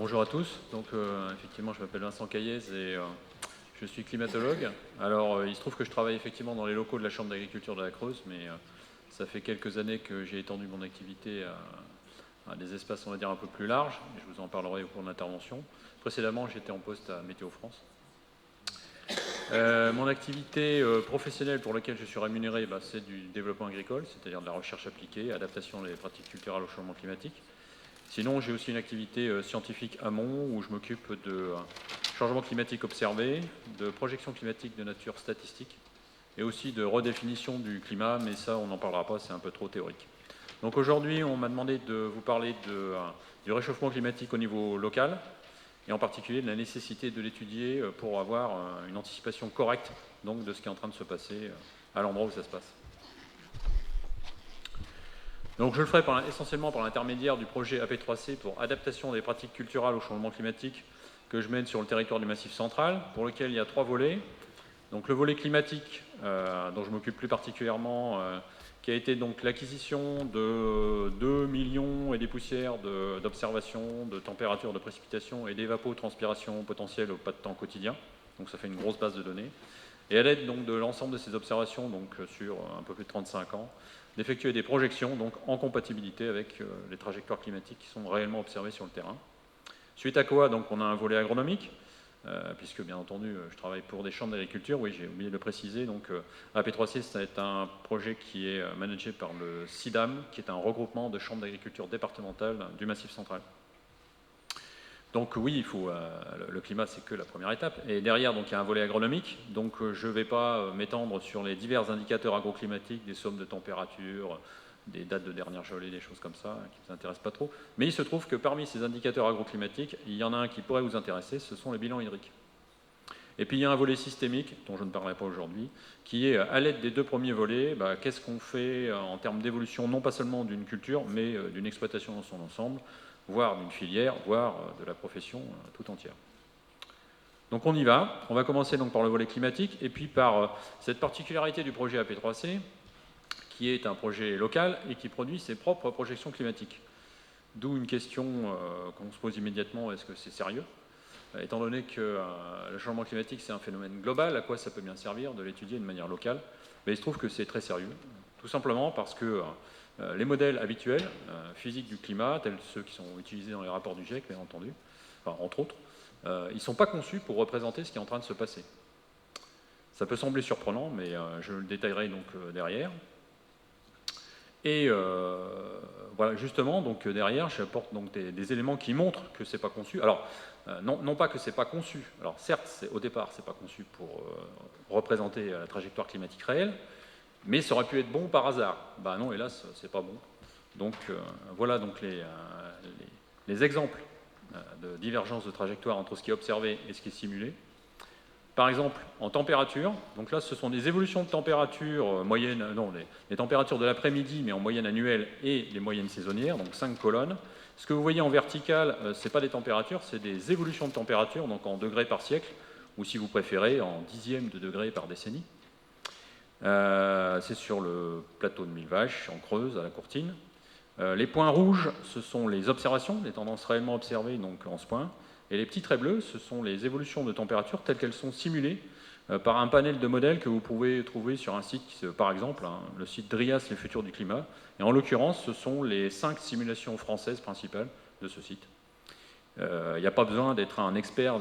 Bonjour à tous. Donc, effectivement, je m'appelle Vincent Caillez et je suis climatologue. Alors, il se trouve que je travaille effectivement dans les locaux de la Chambre d'agriculture de la Creuse, mais ça fait quelques années que j'ai étendu mon activité à des espaces, on va dire, un peu plus larges. Et je vous en parlerai au cours de l'intervention. Précédemment, j'étais en poste à Météo France. Mon activité professionnelle pour laquelle je suis rémunéré, c'est du développement agricole, c'est-à-dire de la recherche appliquée, adaptation des pratiques culturelles au changement climatique. Sinon, j'ai aussi une activité scientifique amont où je m'occupe de changement climatique observé, de projection climatique de nature statistique et aussi de redéfinition du climat, mais ça, on n'en parlera pas, c'est un peu trop théorique. Donc aujourd'hui, on m'a demandé de vous parler du réchauffement climatique au niveau local et en particulier de la nécessité de l'étudier pour avoir une anticipation correcte donc, de ce qui est en train de se passer à l'endroit où ça se passe. Donc je le ferai essentiellement par l'intermédiaire du projet AP3C pour adaptation des pratiques culturelles au changement climatique que je mène sur le territoire du Massif central, pour lequel il y a 3 volets. Donc le volet climatique, dont je m'occupe plus particulièrement, qui a été donc l'acquisition de 2 millions et des poussières d'observations, de température, de précipitation et d'évapotranspiration potentielle au pas de temps quotidien. Donc ça fait une grosse base de données. Et à l'aide donc de l'ensemble de ces observations, donc sur un peu plus de 35 ans, d'effectuer des projections donc en compatibilité avec les trajectoires climatiques qui sont réellement observées sur le terrain. Suite à quoi, donc, on a un volet agronomique, puisque bien entendu, je travaille pour des chambres d'agriculture, oui, j'ai oublié de le préciser. Donc, AP3C, c'est un projet qui est managé par le CIDAM, qui est un regroupement de chambres d'agriculture départementales du Massif central. Donc oui, il faut, le climat, c'est que la première étape. Et derrière, donc, il y a un volet agronomique. Donc je ne vais pas m'étendre sur les divers indicateurs agroclimatiques, des sommes de température, des dates de dernière gelée, des choses comme ça, qui ne vous intéressent pas trop. Mais il se trouve que parmi ces indicateurs agroclimatiques, il y en a un qui pourrait vous intéresser, ce sont les bilans hydriques. Et puis il y a un volet systémique, dont je ne parlerai pas aujourd'hui, qui est, à l'aide des 2 premiers volets, qu'est-ce qu'on fait en termes d'évolution, non pas seulement d'une culture, mais d'une exploitation dans son ensemble, voire d'une filière, voire de la profession tout entière. Donc on y va. On va commencer donc par le volet climatique, et puis par cette particularité du projet AP3C, qui est un projet local et qui produit ses propres projections climatiques. D'où une question qu'on se pose immédiatement, est-ce que c'est sérieux ? Étant donné que le changement climatique, c'est un phénomène global, à quoi ça peut bien servir de l'étudier de manière locale ? Mais il se trouve que c'est très sérieux, tout simplement parce que les modèles habituels, physiques du climat, tels ceux qui sont utilisés dans les rapports du GIEC, bien entendu, enfin, entre autres, ils ne sont pas conçus pour représenter ce qui est en train de se passer. Ça peut sembler surprenant, mais je le détaillerai donc derrière. Et voilà, justement, donc derrière, j'apporte donc des éléments qui montrent que c'est pas conçu. Alors, non pas que c'est pas conçu. Alors, certes, au départ, c'est pas conçu pour représenter la trajectoire climatique réelle, mais ça aurait pu être bon par hasard. Ben non, hélas, c'est pas bon. Donc, voilà donc les exemples de divergence de trajectoire entre ce qui est observé et ce qui est simulé. Par exemple, en température, donc là, ce sont des évolutions de température moyenne, non, les températures de l'après-midi, mais en moyenne annuelle, et les moyennes saisonnières, donc 5 colonnes. Ce que vous voyez en vertical, ce n'est pas des températures, c'est des évolutions de température, donc en degrés par siècle, ou si vous préférez, en dixièmes de degrés par décennie. C'est sur le plateau de Millevaches, en Creuse, à la Courtine. Les points rouges, ce sont les observations, les tendances réellement observées, donc en ce point. Et les petits traits bleus, ce sont les évolutions de température telles qu'elles sont simulées par un panel de modèles que vous pouvez trouver sur un site, par exemple, le site DRIAS, les futurs du climat. Et en l'occurrence, ce sont les 5 simulations françaises principales de ce site. Il n'y a pas besoin d'être un expert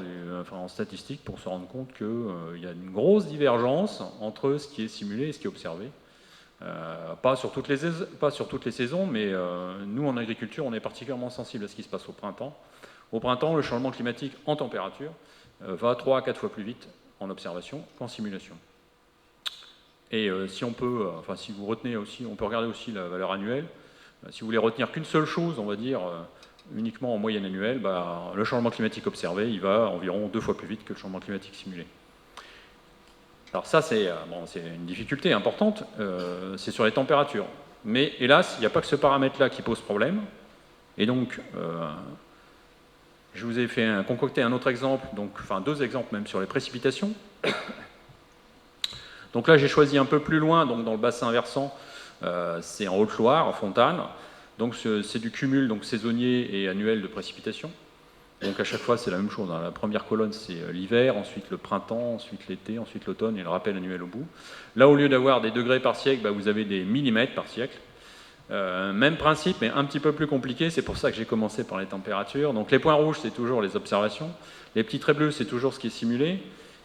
en statistique pour se rendre compte qu'il y a une grosse divergence entre ce qui est simulé et ce qui est observé. Pas sur toutes les saisons, mais nous, en agriculture, on est particulièrement sensible à ce qui se passe au printemps. Au printemps, le changement climatique en température va 3 à 4 fois plus vite en observation qu'en simulation. Et si vous retenez aussi, on peut regarder aussi la valeur annuelle. Si vous voulez retenir qu'une seule chose, on va dire uniquement en moyenne annuelle, le changement climatique observé, il va environ 2 fois plus vite que le changement climatique simulé. Alors ça, c'est une difficulté importante, c'est sur les températures. Mais hélas, il n'y a pas que ce paramètre-là qui pose problème. Et donc, je vous ai concocté un autre exemple, enfin 2 exemples même sur les précipitations. Donc là, j'ai choisi un peu plus loin, donc dans le bassin versant, c'est en Haute-Loire, en Fontane. Donc c'est du cumul donc saisonnier et annuel de précipitations. Donc à chaque fois, c'est la même chose. La première colonne, c'est l'hiver, ensuite le printemps, ensuite l'été, ensuite l'automne, et le rappel annuel au bout. Là, au lieu d'avoir des degrés par siècle, vous avez des millimètres par siècle. Même principe, mais un petit peu plus compliqué. C'est pour ça que j'ai commencé par les températures. Donc les points rouges, c'est toujours les observations. Les petits traits bleus, c'est toujours ce qui est simulé.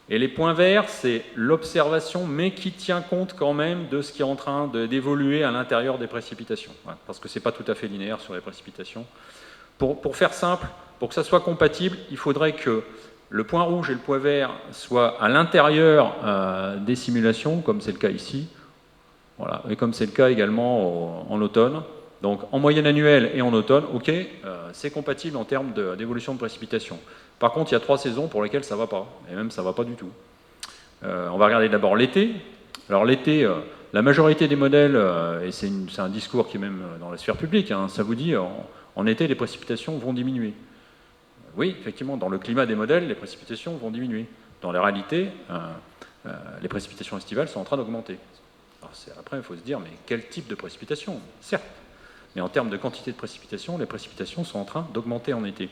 Et les points verts, c'est l'observation, mais qui tient compte quand même de ce qui est en train d'évoluer à l'intérieur des précipitations. Voilà, parce que ce n'est pas tout à fait linéaire sur les précipitations. Pour faire simple, pour que ça soit compatible, il faudrait que le point rouge et le point vert soient à l'intérieur des simulations, comme c'est le cas ici, voilà, et comme c'est le cas également en automne. Donc en moyenne annuelle et en automne, ok, c'est compatible en termes d'évolution de précipitation. Par contre, il y a 3 saisons pour lesquelles ça ne va pas, et même ça ne va pas du tout. On va regarder d'abord l'été. Alors l'été, la majorité des modèles, et c'est un discours qui est même dans la sphère publique, hein, ça vous dit, en été, les précipitations vont diminuer. Oui, effectivement, dans le climat des modèles, les précipitations vont diminuer. Dans la réalité, les précipitations estivales sont en train d'augmenter. Après, il faut se dire, mais quel type de précipitation? Certes, mais en termes de quantité de précipitations, les précipitations sont en train d'augmenter en été.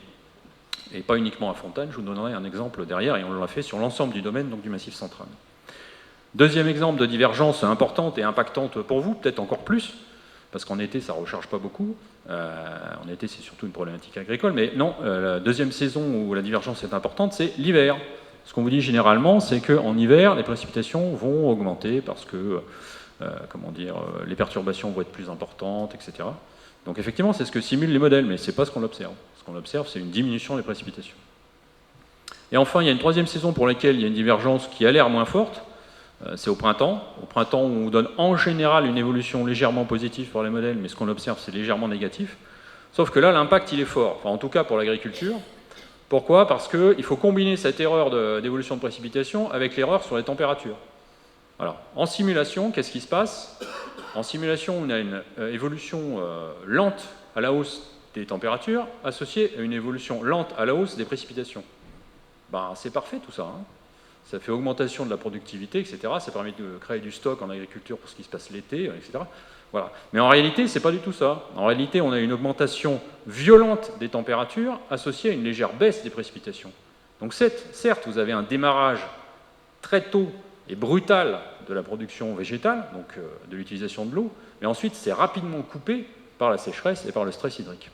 Et pas uniquement à Fontane, je vous donnerai un exemple derrière, et on l'a fait sur l'ensemble du domaine, donc du Massif central. Deuxième exemple de divergence importante et impactante pour vous, peut-être encore plus, parce qu'en été, ça ne recharge pas beaucoup. En été, c'est surtout une problématique agricole, mais non, la deuxième saison où la divergence est importante, c'est l'hiver. Ce qu'on vous dit généralement, c'est qu'en hiver, les précipitations vont augmenter parce que les perturbations vont être plus importantes, etc. Donc effectivement, c'est ce que simulent les modèles, mais ce n'est pas ce qu'on observe. Ce qu'on observe, c'est une diminution des précipitations. Et enfin, il y a une troisième saison pour laquelle il y a une divergence qui a l'air moins forte, c'est au printemps. Au printemps, on vous donne en général une évolution légèrement positive pour les modèles, mais ce qu'on observe, c'est légèrement négatif. Sauf que là, l'impact, il est fort, enfin, en tout cas pour l'agriculture. Pourquoi? Parce qu'il faut combiner cette erreur d'évolution de précipitation avec l'erreur sur les températures. Alors, en simulation, qu'est-ce qui se passe? En simulation, on a une évolution lente à la hausse des températures associée à une évolution lente à la hausse des précipitations. C'est parfait tout ça. Hein. Ça fait augmentation de la productivité, etc. Ça permet de créer du stock en agriculture pour ce qui se passe l'été, etc. Voilà. Mais en réalité, ce n'est pas du tout ça. En réalité, on a une augmentation violente des températures associée à une légère baisse des précipitations. Donc certes, vous avez un démarrage très tôt et brutal de la production végétale, donc de l'utilisation de l'eau, mais ensuite c'est rapidement coupé par la sécheresse et par le stress hydrique.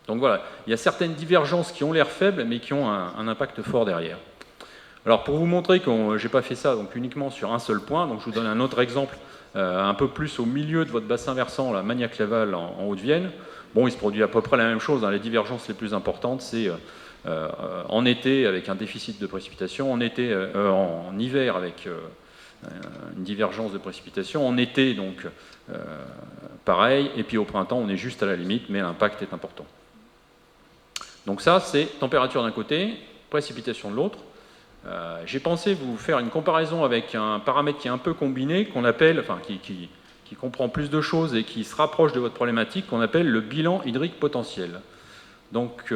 Donc voilà, il y a certaines divergences qui ont l'air faibles, mais qui ont un impact fort derrière. Alors pour vous montrer que je n'ai pas fait ça donc uniquement sur un seul point, donc je vous donne un autre exemple un peu plus au milieu de votre bassin versant, la Magnac-Laval en Haute-Vienne. Bon, il se produit à peu près la même chose, hein. Les divergences les plus importantes, c'est en été avec un déficit de précipitation, en hiver avec une divergence de précipitation, en été donc pareil, et puis au printemps on est juste à la limite, mais l'impact est important. Donc ça, c'est température d'un côté, précipitation de l'autre. J'ai pensé vous faire une comparaison avec un paramètre qui est un peu combiné, qu'on appelle, enfin qui comprend plus de choses et qui se rapproche de votre problématique, qu'on appelle le bilan hydrique potentiel. Donc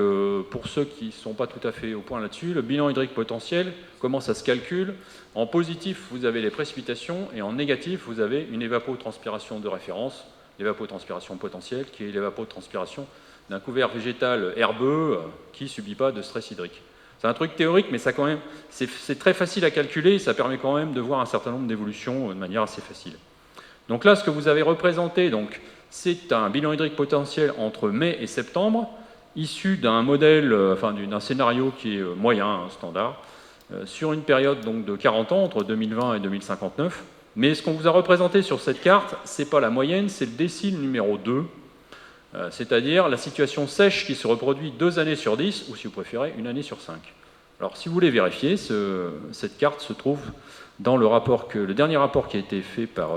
pour ceux qui ne sont pas tout à fait au point là-dessus, le bilan hydrique potentiel, comment ça se calcule? En positif, vous avez les précipitations, et en négatif, vous avez une évapotranspiration de référence, l'évapotranspiration potentielle, qui est l'évapotranspiration d'un couvert végétal herbeux qui ne subit pas de stress hydrique. C'est un truc théorique, mais ça, quand même, c'est très facile à calculer, et ça permet quand même de voir un certain nombre d'évolutions de manière assez facile. Donc là, ce que vous avez représenté, c'est un bilan hydrique potentiel entre mai et septembre, issu d'un modèle, d'un scénario qui est moyen, standard, sur une période donc, de 40 ans, entre 2020 et 2059. Mais ce qu'on vous a représenté sur cette carte, ce n'est pas la moyenne, c'est le décile numéro 2, c'est-à-dire la situation sèche qui se reproduit 2 années sur 10, ou si vous préférez, 1 année sur 5. Alors si vous voulez vérifier, cette carte se trouve dans le dernier rapport qui a été fait par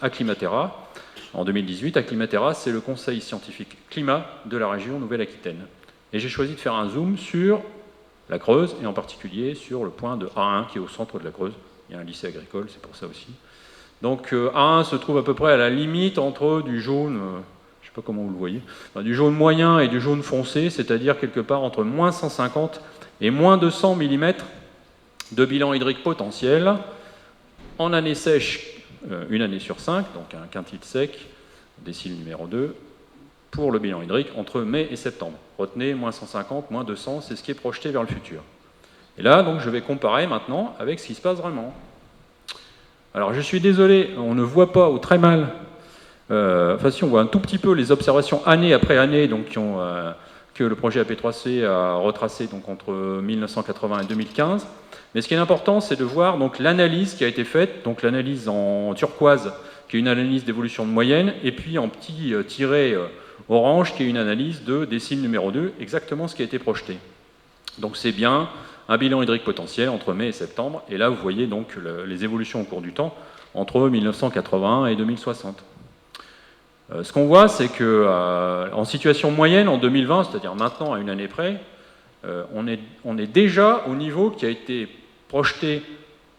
Acclimatera en 2018. Acclimatera, c'est le conseil scientifique climat de la région Nouvelle-Aquitaine. Et j'ai choisi de faire un zoom sur la Creuse, et en particulier sur le point de A1 qui est au centre de la Creuse. Il y a un lycée agricole, c'est pour ça aussi. Donc A1 se trouve à peu près à la limite entre du jaune, je ne sais pas comment vous le voyez, du jaune moyen et du jaune foncé, c'est-à-dire quelque part entre moins 150 et moins 200 mm de bilan hydrique potentiel en année sèche, 1 année sur 5, donc un quintile sec, décile numéro 2, pour le bilan hydrique entre mai et septembre. Retenez, moins 150, moins 200, c'est ce qui est projeté vers le futur. Et là, donc, je vais comparer maintenant avec ce qui se passe vraiment. Alors, je suis désolé, on ne voit pas, ou très mal, enfin si on voit un tout petit peu les observations année après année, donc, que le projet AP3C a retracé donc, entre 1980 et 2015. Mais ce qui est important, c'est de voir l'analyse qui a été faite, donc l'analyse en turquoise, qui est une analyse d'évolution de moyenne, et puis en petit tiret orange, qui est une analyse de décile numéro 2, exactement ce qui a été projeté. Donc c'est bien un bilan hydrique potentiel entre mai et septembre, et là vous voyez donc les évolutions au cours du temps entre 1981 et 2060. Ce qu'on voit, c'est qu'en situation moyenne, en 2020, c'est-à-dire maintenant à une année près, on est déjà au niveau qui a été projeté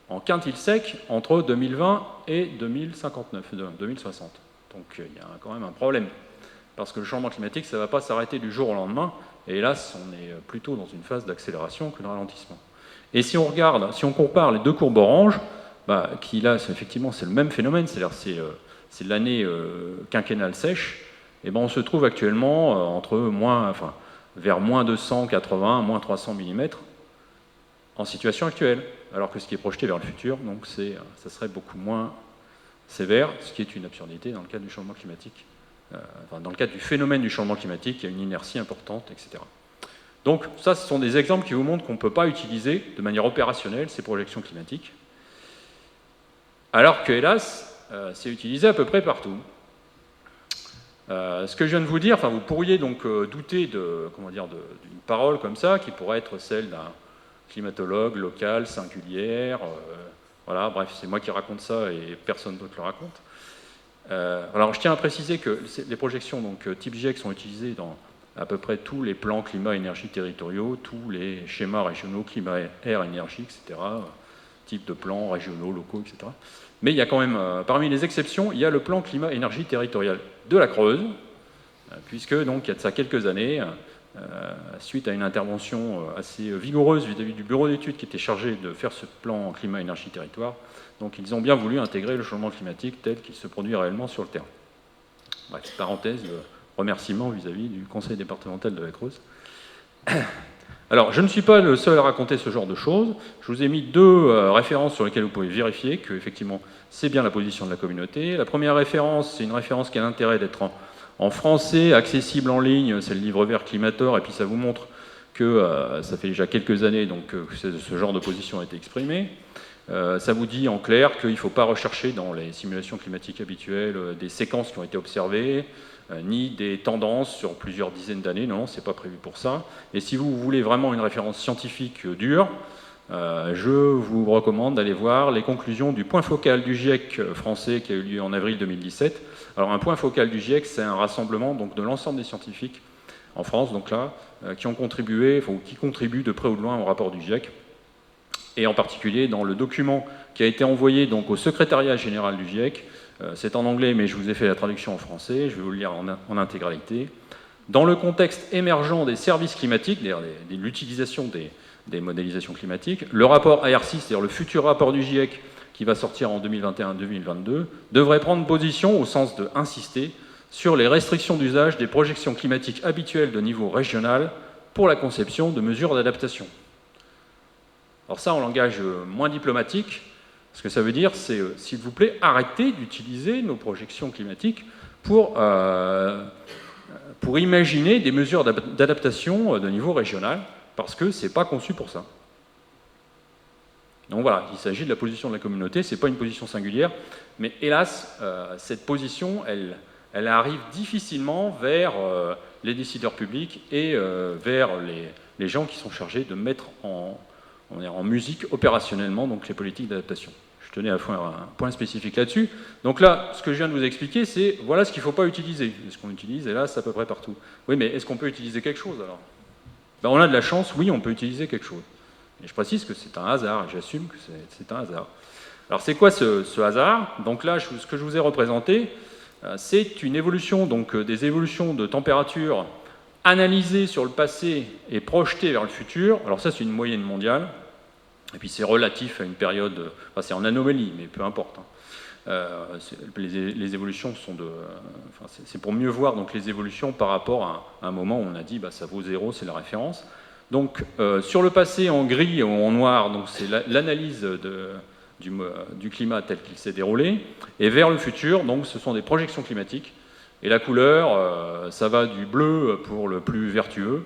en quintile sec entre 2020 et 2059, 2060. Donc il y a quand même un problème, parce que le changement climatique, ça ne va pas s'arrêter du jour au lendemain, et hélas, on est plutôt dans une phase d'accélération que de ralentissement. Et si on regarde, si on compare les deux courbes oranges, qui là, effectivement, c'est le même phénomène, c'est-à-dire c'est l'année quinquennale sèche, et on se trouve actuellement vers moins 280, moins 300 mm en situation actuelle, alors que ce qui est projeté vers le futur, donc ça serait beaucoup moins sévère, ce qui est une absurdité dans le cadre du changement climatique. Dans le cadre du phénomène du changement climatique, il y a une inertie importante, etc. Donc ça, ce sont des exemples qui vous montrent qu'on ne peut pas utiliser de manière opérationnelle ces projections climatiques, alors que, hélas, c'est utilisé à peu près partout. Ce que je viens de vous dire, vous pourriez donc douter d'une parole comme ça, qui pourrait être celle d'un climatologue local, singulière, voilà, bref, c'est moi qui raconte ça et personne d'autre le raconte. Alors je tiens à préciser que les projections type GIEC sont utilisées dans à peu près tous les plans climat-énergie territoriaux, tous les schémas régionaux climat-air-énergie, etc., type de plans régionaux, locaux, etc. Mais il y a quand même, parmi les exceptions, il y a le plan climat-énergie territorial de la Creuse, puisque donc il y a de ça quelques années, suite à une intervention assez vigoureuse vis-à-vis du bureau d'études qui était chargé de faire ce plan climat-énergie territoire, donc ils ont bien voulu intégrer le changement climatique tel qu'il se produit réellement sur le terrain. Bref, parenthèse, remerciement vis-à-vis du conseil départemental de la Creuse. Alors, je ne suis pas le seul à raconter ce genre de choses. Je vous ai mis deux références sur lesquelles vous pouvez vérifier que, effectivement, c'est bien la position de la communauté. La première référence, c'est une référence qui a l'intérêt d'être en français, accessible en ligne, c'est le livre vert Climator, et puis ça vous montre que ça fait déjà quelques années que ce genre de position a été exprimée. Ça vous dit en clair qu'il ne faut pas rechercher dans les simulations climatiques habituelles des séquences qui ont été observées, ni des tendances sur plusieurs dizaines d'années, non, c'est pas prévu pour ça. Et si vous voulez vraiment une référence scientifique dure, je vous recommande d'aller voir les conclusions du point focal du GIEC français qui a eu lieu en avril 2017. Alors un point focal du GIEC, c'est un rassemblement de l'ensemble des scientifiques en France, donc là, qui ont contribué, ou qui contribuent de près ou de loin au rapport du GIEC, et en particulier dans le document qui a été envoyé au secrétariat général du GIEC. C'est en anglais, mais je vous ai fait la traduction en français, je vais vous le lire en intégralité. Dans le contexte émergent des services climatiques, de l'utilisation des modélisations climatiques, le rapport AR6, c'est-à-dire le futur rapport du GIEC qui va sortir en 2021-2022, devrait prendre position au sens de insister sur les restrictions d'usage des projections climatiques habituelles de niveau régional pour la conception de mesures d'adaptation. Alors ça, en langage moins diplomatique, ce que ça veut dire, c'est, s'il vous plaît, arrêtez d'utiliser nos projections climatiques pour imaginer des mesures d'adaptation de niveau régional, parce que ce n'est pas conçu pour ça. Donc voilà, il s'agit de la position de la communauté, ce n'est pas une position singulière, mais hélas, cette position, elle arrive difficilement vers les décideurs publics et vers les gens qui sont chargés de mettre en musique opérationnellement donc les politiques d'adaptation. Je tenais à faire un point spécifique là-dessus. Donc là, ce que je viens de vous expliquer, c'est voilà ce qu'il ne faut pas utiliser. Et ce qu'on utilise, hélas, à peu près partout. Oui, mais est-ce qu'on peut utiliser quelque chose alors ? On a de la chance, oui, on peut utiliser quelque chose. Et je précise que c'est un hasard, et j'assume que c'est un hasard. Alors c'est quoi ce hasard ? Donc là, ce que je vous ai représenté, c'est une évolution, des évolutions de température analysées sur le passé et projetées vers le futur. Alors ça, c'est une moyenne mondiale. Et puis c'est relatif à une période, c'est en anomalie, mais peu importe. Les évolutions sont c'est pour mieux voir donc, les évolutions par rapport à un moment où on a dit bah, ça vaut 0, c'est la référence. Donc sur le passé en gris ou en noir, c'est l'analyse du climat tel qu'il s'est déroulé, et vers le futur, donc ce sont des projections climatiques. Et la couleur, ça va du bleu pour le plus vertueux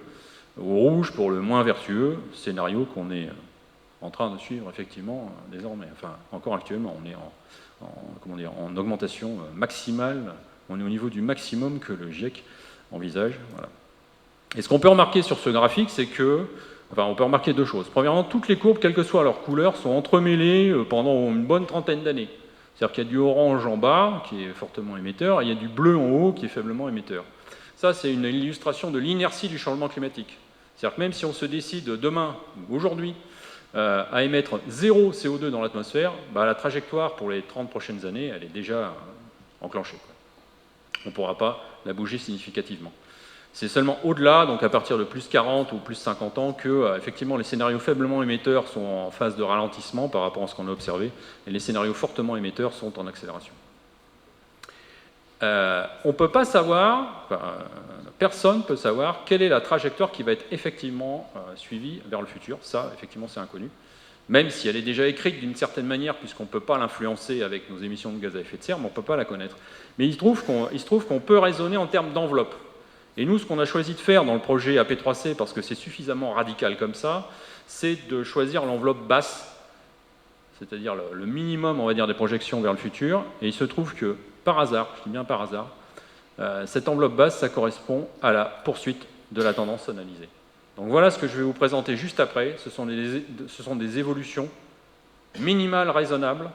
au rouge pour le moins vertueux, scénario qu'on est en train de suivre effectivement désormais. Enfin, encore actuellement, on est en augmentation maximale, on est au niveau du maximum que le GIEC envisage. Voilà. Et ce qu'on peut remarquer sur ce graphique, c'est que, on peut remarquer deux choses. Premièrement, toutes les courbes, quelle que soit leur couleur, sont entremêlées pendant une bonne trentaine d'années. C'est-à-dire qu'il y a du orange en bas, qui est fortement émetteur, et il y a du bleu en haut, qui est faiblement émetteur. Ça, c'est une illustration de l'inertie du changement climatique. C'est-à-dire que même si on se décide demain, ou aujourd'hui, à émettre 0 CO2 dans l'atmosphère, la trajectoire pour les 30 prochaines années, elle est déjà enclenchée. On ne pourra pas la bouger significativement. C'est seulement au-delà, donc à partir de plus 40 ou plus 50 ans, que effectivement les scénarios faiblement émetteurs sont en phase de ralentissement par rapport à ce qu'on a observé, et les scénarios fortement émetteurs sont en accélération. On ne peut pas savoir, personne ne peut savoir quelle est la trajectoire qui va être effectivement suivie vers le futur. Ça, effectivement, c'est inconnu. Même si elle est déjà écrite d'une certaine manière, puisqu'on ne peut pas l'influencer avec nos émissions de gaz à effet de serre, mais on ne peut pas la connaître. Mais il se trouve qu'on peut raisonner en termes d'enveloppe. Et nous, ce qu'on a choisi de faire dans le projet AP3C, parce que c'est suffisamment radical comme ça, c'est de choisir l'enveloppe basse, c'est-à-dire le minimum, on va dire, des projections vers le futur. Et il se trouve que, par hasard, je dis bien par hasard, cette enveloppe basse, ça correspond à la poursuite de la tendance analysée. Donc voilà ce que je vais vous présenter juste après. Ce sont des évolutions minimales raisonnables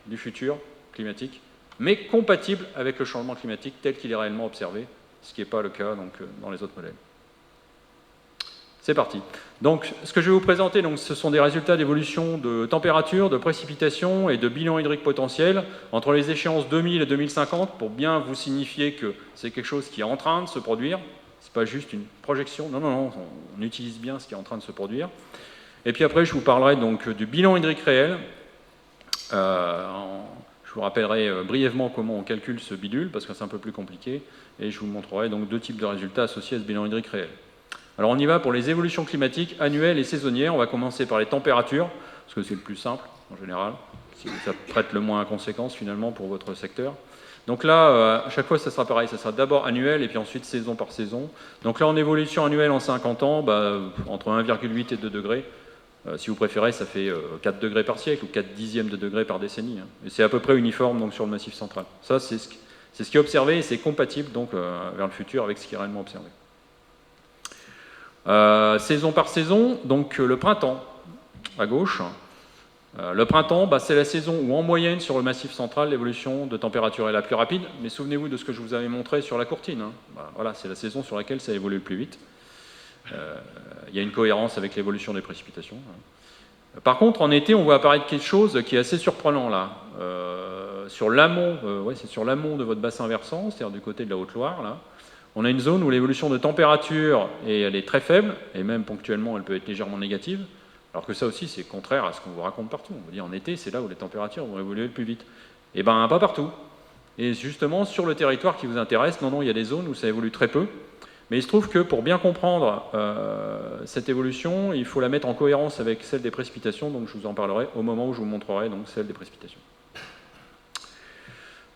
du futur climatique, mais compatibles avec le changement climatique tel qu'il est réellement observé, ce qui n'est pas le cas donc, dans les autres modèles. C'est parti. Donc, ce que je vais vous présenter, donc, ce sont des résultats d'évolution de température, de précipitation et de bilan hydrique potentiel entre les échéances 2000 et 2050 pour bien vous signifier que c'est quelque chose qui est en train de se produire. Ce n'est pas juste une projection. Non, non, non, on utilise bien ce qui est en train de se produire. Et puis après, je vous parlerai donc du bilan hydrique réel. Je vous rappellerai brièvement comment on calcule ce bidule, parce que c'est un peu plus compliqué. Et je vous montrerai donc deux types de résultats associés à ce bilan hydrique réel. Alors on y va pour les évolutions climatiques annuelles et saisonnières. On va commencer par les températures, parce que c'est le plus simple en général. Ça prête le moins à conséquence finalement pour votre secteur. Donc là, à chaque fois, ça sera pareil. Ça sera d'abord annuel et puis ensuite saison par saison. Donc là, en évolution annuelle en 50 ans, entre 1,8 et 2 degrés. Si vous préférez, ça fait 4 degrés par siècle ou 4 dixièmes de degrés par décennie. Et c'est à peu près uniforme donc, sur le Massif central. Ça, c'est ce qui est observé et c'est compatible donc, vers le futur avec ce qui est réellement observé. Saison par saison, donc le printemps, à gauche. Le printemps, c'est la saison où, en moyenne, sur le Massif central, l'évolution de température est la plus rapide. Mais souvenez-vous de ce que je vous avais montré sur la courtine. Voilà, c'est la saison sur laquelle ça évolue le plus vite. Il y a une cohérence avec l'évolution des précipitations. Par contre, en été, on voit apparaître quelque chose qui est assez surprenant, là. Sur l'amont, c'est sur l'amont de votre bassin versant, c'est-à-dire du côté de la Haute-Loire, là. On a une zone où l'évolution de température, elle est très faible, et même ponctuellement, elle peut être légèrement négative, alors que ça aussi, c'est contraire à ce qu'on vous raconte partout. On vous dit en été, c'est là où les températures vont évoluer le plus vite. Eh bien, pas partout. Et justement, sur le territoire qui vous intéresse, non, il y a des zones où ça évolue très peu, mais il se trouve que pour bien comprendre cette évolution, il faut la mettre en cohérence avec celle des précipitations, donc je vous en parlerai au moment où je vous montrerai donc, celle des précipitations.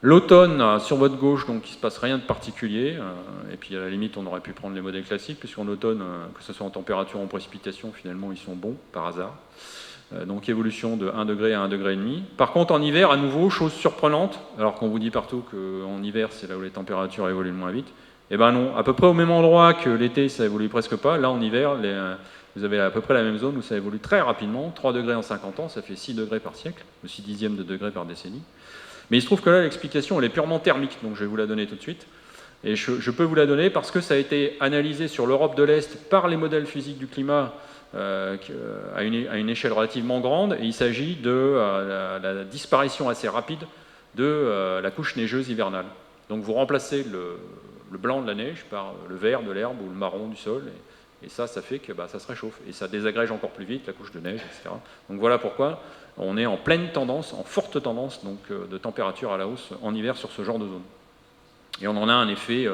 L'automne, sur votre gauche, donc il ne se passe rien de particulier, et puis à la limite on aurait pu prendre les modèles classiques, puisqu'en automne, que ce soit en température ou en précipitation, finalement ils sont bons, par hasard. Donc évolution de 1 degré à 1,5 degré. Par contre en hiver, à nouveau, chose surprenante, alors qu'on vous dit partout qu'en hiver c'est là où les températures évoluent le moins vite, eh bien non, à peu près au même endroit que l'été ça évolue presque pas, là en hiver, vous avez à peu près la même zone où ça évolue très rapidement, 3 degrés en 50 ans, ça fait 6 degrés par siècle, ou 6 dixièmes de degrés par décennie. Mais il se trouve que là, l'explication, elle est purement thermique, donc je vais vous la donner tout de suite. Et je peux vous la donner parce que ça a été analysé sur l'Europe de l'Est par les modèles physiques du climat à une échelle relativement grande, et il s'agit de la disparition assez rapide de la couche neigeuse hivernale. Donc vous remplacez le blanc de la neige par le vert de l'herbe ou le marron du sol, Et ça fait que ça se réchauffe. Et ça désagrège encore plus vite la couche de neige, etc. Donc voilà pourquoi on est en pleine tendance, en forte tendance donc, de température à la hausse en hiver sur ce genre de zone. Et on en a un effet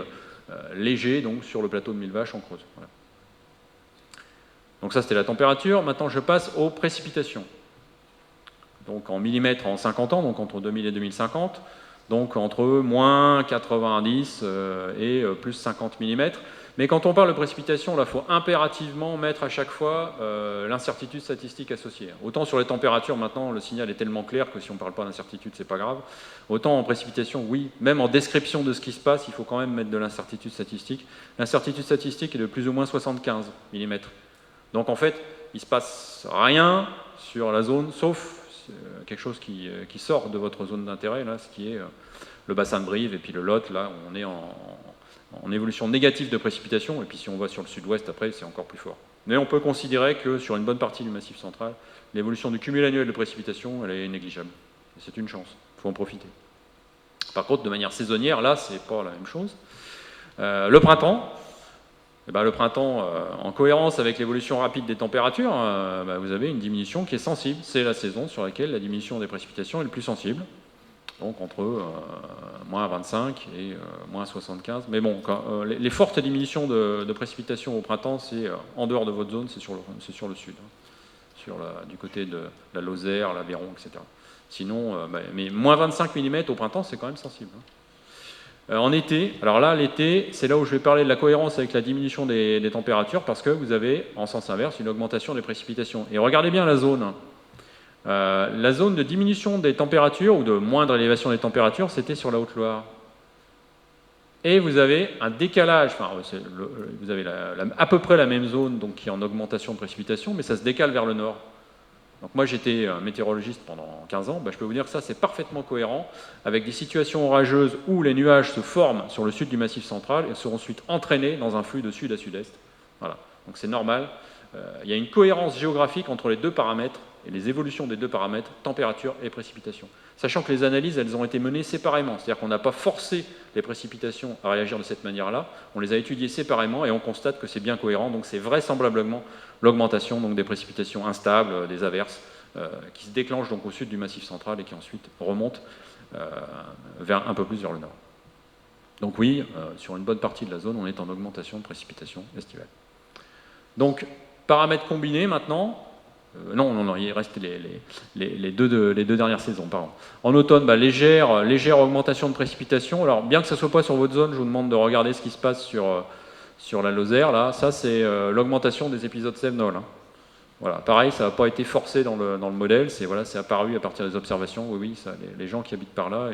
léger donc, sur le plateau de Mille Vaches en Creuse. Voilà. Donc ça, c'était la température. Maintenant, je passe aux précipitations. Donc en millimètres en 50 ans, donc entre 2000 et 2050, donc entre moins 90 et plus 50 mm. Mais quand on parle de précipitation, là, il faut impérativement mettre à chaque fois l'incertitude statistique associée. Autant sur les températures, maintenant, le signal est tellement clair que si on ne parle pas d'incertitude, c'est pas grave. Autant en précipitation, oui, même en description de ce qui se passe, il faut quand même mettre de l'incertitude statistique. L'incertitude statistique est de plus ou moins 75 mm. Donc en fait, il ne se passe rien sur la zone, sauf quelque chose qui sort de votre zone d'intérêt, là, ce qui est le bassin de Brive et puis le Lot, là, on est en évolution négative de précipitation, et puis si on va sur le sud-ouest, après, c'est encore plus fort. Mais on peut considérer que sur une bonne partie du Massif central, l'évolution du cumul annuel de précipitation, elle est négligeable. Et c'est une chance, il faut en profiter. Par contre, de manière saisonnière, là, c'est pas la même chose. Le printemps, le printemps, en cohérence avec l'évolution rapide des températures, vous avez une diminution qui est sensible. C'est la saison sur laquelle la diminution des précipitations est le plus sensible. Donc entre moins 25 et moins 75. Mais bon, les fortes diminutions de précipitations au printemps, c'est en dehors de votre zone, c'est sur le sud, du côté de la Lozère, l'Aveyron, etc. Sinon, mais moins 25 mm au printemps, c'est quand même sensible. En été, alors là, l'été, c'est là où je vais parler de la cohérence avec la diminution des températures, parce que vous avez, en sens inverse, une augmentation des précipitations. Et regardez bien la zone. La zone de diminution des températures, ou de moindre élévation des températures, c'était sur la Haute-Loire. Et vous avez un décalage, vous avez à peu près la même zone donc, qui est en augmentation de précipitations, mais ça se décale vers le nord. Donc moi j'étais météorologiste pendant 15 ans, je peux vous dire que ça c'est parfaitement cohérent avec des situations orageuses où les nuages se forment sur le sud du Massif central et seront ensuite entraînés dans un flux de sud à sud-est. Voilà, donc c'est normal. Il y a une cohérence géographique entre les deux paramètres et les évolutions des deux paramètres, température et précipitation. Sachant que les analyses, elles ont été menées séparément, c'est-à-dire qu'on n'a pas forcé les précipitations à réagir de cette manière-là, on les a étudiées séparément et on constate que c'est bien cohérent, donc c'est vraisemblablement l'augmentation donc, des précipitations instables, des averses, qui se déclenchent donc au sud du Massif central et qui ensuite remontent un peu plus vers le nord. Donc oui, sur une bonne partie de la zone, on est en augmentation de précipitations estivales. Donc, paramètres combinés maintenant. Non, il reste les deux dernières saisons. Pardon. En automne, légère augmentation de précipitations. Alors, bien que ça ne soit pas sur votre zone, je vous demande de regarder ce qui se passe sur la Lozère. Là. Ça, c'est l'augmentation des épisodes sévenols. Hein. Voilà. Pareil, ça n'a pas été forcé dans le modèle. C'est apparu à partir des observations. Oui, ça, les gens qui habitent par là,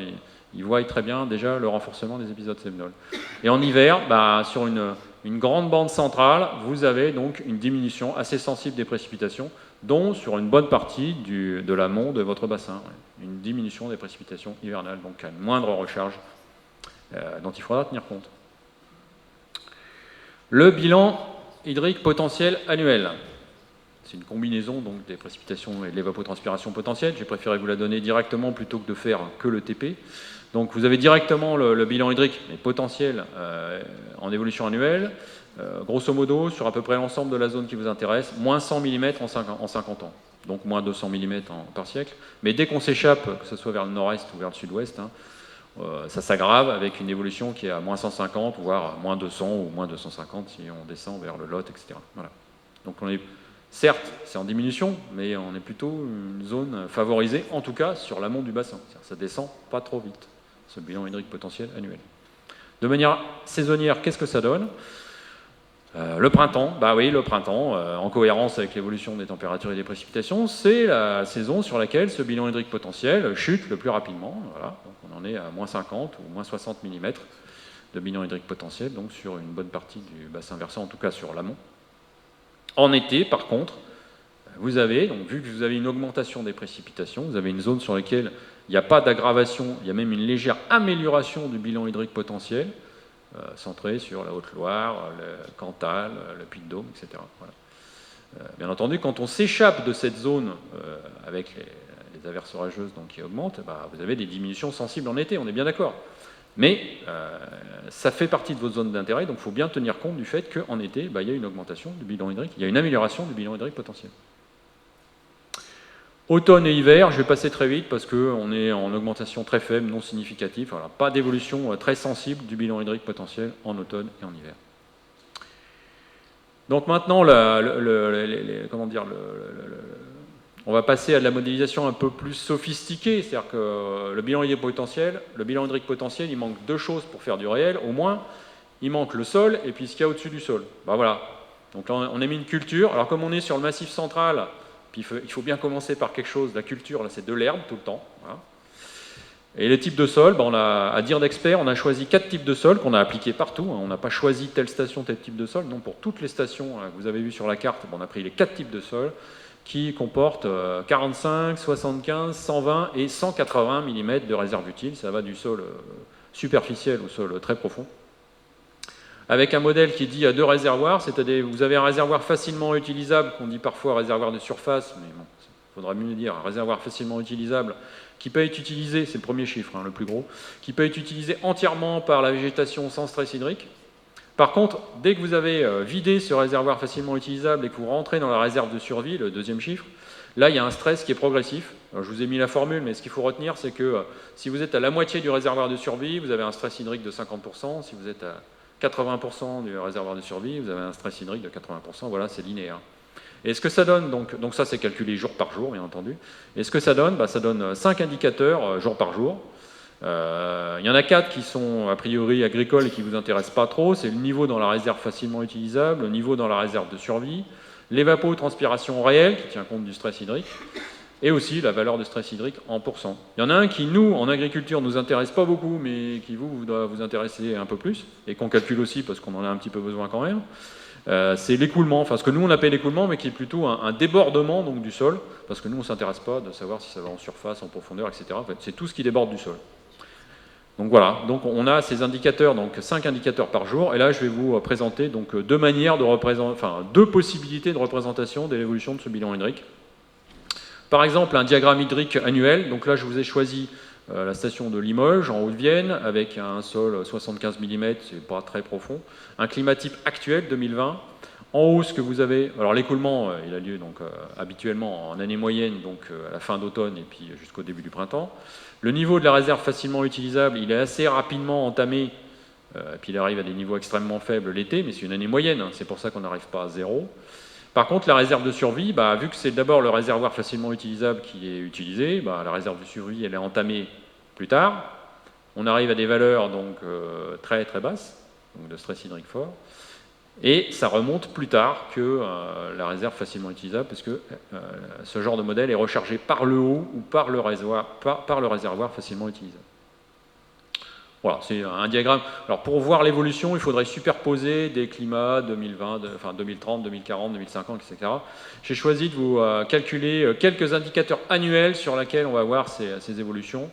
ils voient très bien déjà le renforcement des épisodes sévenols. Et en hiver, sur une grande bande centrale, vous avez donc une diminution assez sensible des précipitations, dont sur une bonne partie de l'amont de votre bassin. Une diminution des précipitations hivernales, donc une moindre recharge dont il faudra tenir compte. Le bilan hydrique potentiel annuel. C'est une combinaison donc, des précipitations et de l'évapotranspiration potentielle. J'ai préféré vous la donner directement plutôt que de faire que le TP. Donc vous avez directement le bilan hydrique, mais potentiel en évolution annuelle. Grosso modo, sur à peu près l'ensemble de la zone qui vous intéresse, moins 100 mm en 50 ans, donc moins 200 mm par siècle. Mais dès qu'on s'échappe, que ce soit vers le nord-est ou vers le sud-ouest, ça s'aggrave avec une évolution qui est à moins 150, voire moins 200 ou moins 250 si on descend vers le Lot, etc. Voilà. Donc on est, certes, c'est en diminution, mais on est plutôt une zone favorisée, en tout cas sur l'amont du bassin. Ça descend pas trop vite, ce bilan hydrique potentiel annuel. De manière saisonnière, qu'est-ce que ça donne ? Le printemps, le printemps, en cohérence avec l'évolution des températures et des précipitations, c'est la saison sur laquelle ce bilan hydrique potentiel chute le plus rapidement. Voilà. Donc on en est à moins 50 ou moins 60 mm de bilan hydrique potentiel, donc sur une bonne partie du bassin versant, en tout cas sur l'amont. En été, par contre, vous avez, donc, vu que vous avez une augmentation des précipitations, vous avez une zone sur laquelle il n'y a pas d'aggravation, il y a même une légère amélioration du bilan hydrique potentiel, centré sur la Haute-Loire, le Cantal, le Puy-de-Dôme, etc. Voilà. Bien entendu, quand on s'échappe de cette zone avec les averses orageuses donc, qui augmentent, vous avez des diminutions sensibles en été, on est bien d'accord. Mais ça fait partie de votre zone d'intérêt, donc il faut bien tenir compte du fait qu'en été, il y a une augmentation du bilan hydrique, il y a une amélioration du bilan hydrique potentiel. Automne et hiver, je vais passer très vite parce qu'on est en augmentation très faible, non significative. Voilà, pas d'évolution très sensible du bilan hydrique potentiel en automne et en hiver. Donc maintenant, on va passer à de la modélisation un peu plus sophistiquée, c'est-à-dire que le bilan hydrique potentiel, il manque deux choses pour faire du réel, au moins. Il manque le sol et puis ce qu'il y a au-dessus du sol. Voilà. Donc là, on a mis une culture. Alors comme on est sur le massif central, puis il faut bien commencer par quelque chose. La culture, là, c'est de l'herbe tout le temps. Voilà. Et les types de sols, à dire d'experts, on a choisi 4 types de sols qu'on a appliqués partout. On n'a pas choisi telle station, tel type de sol. Non, pour toutes les stations que vous avez vues sur la carte, on a pris les 4 types de sols qui comportent 45, 75, 120 et 180 mm de réserve utile. Ça va du sol superficiel au sol très profond. Avec un modèle qui dit à 2 réservoirs, c'est-à-dire vous avez un réservoir facilement utilisable, qu'on dit parfois réservoir de surface, mais bon, il faudra mieux dire un réservoir facilement utilisable, qui peut être utilisé, c'est le premier chiffre, le plus gros, qui peut être utilisé entièrement par la végétation sans stress hydrique. Par contre, dès que vous avez vidé ce réservoir facilement utilisable et que vous rentrez dans la réserve de survie, le deuxième chiffre, là, il y a un stress qui est progressif. Alors, je vous ai mis la formule, mais ce qu'il faut retenir, c'est que si vous êtes à la moitié du réservoir de survie, vous avez un stress hydrique de 50%. Si vous êtes à 80% du réservoir de survie, vous avez un stress hydrique de 80%. Voilà, c'est linéaire. Et ce que ça donne, donc ça, c'est calculé jour par jour, bien entendu. Et ce que ça donne, ça donne 5 indicateurs jour par jour. Il y en a 4 qui sont a priori agricoles et qui ne vous intéressent pas trop. C'est le niveau dans la réserve facilement utilisable, le niveau dans la réserve de survie, l'évapotranspiration réelle, qui tient compte du stress hydrique, et aussi la valeur de stress hydrique en pourcent. Il y en a un qui, nous, en agriculture, ne nous intéresse pas beaucoup, mais qui, vous doit vous intéresser un peu plus, et qu'on calcule aussi parce qu'on en a un petit peu besoin quand même. C'est l'écoulement, enfin ce que nous on appelle l'écoulement, mais qui est plutôt un débordement donc, du sol, parce que nous on ne s'intéresse pas de savoir si ça va en surface, en profondeur, etc. En fait, c'est tout ce qui déborde du sol. Donc voilà, donc on a ces indicateurs, donc 5 indicateurs par jour, et là je vais vous présenter donc deux possibilités de représentation de l'évolution de ce bilan hydrique. Par exemple, un diagramme hydrique annuel, donc là je vous ai choisi la station de Limoges, en Haute-Vienne, avec un sol 75 mm, c'est pas très profond, un climat type actuel, 2020. En haut, ce que vous avez, alors l'écoulement, il a lieu donc habituellement en année moyenne, donc à la fin d'automne et puis jusqu'au début du printemps. Le niveau de la réserve facilement utilisable, il est assez rapidement entamé, puis il arrive à des niveaux extrêmement faibles l'été, mais c'est une année moyenne, hein, c'est pour ça qu'on n'arrive pas à zéro. Par contre, la réserve de survie, vu que c'est d'abord le réservoir facilement utilisable qui est utilisé, la réserve de survie, elle est entamée plus tard. On arrive à des valeurs donc, très très basses, donc de stress hydrique fort, et ça remonte plus tard que la réserve facilement utilisable, parce que ce genre de modèle est rechargé par le haut ou par le réservoir facilement utilisable. Voilà, c'est un diagramme. Alors pour voir l'évolution, il faudrait superposer des climats 2020, 2030, 2040, 2050, etc. J'ai choisi de vous calculer quelques indicateurs annuels sur lesquels on va voir ces évolutions.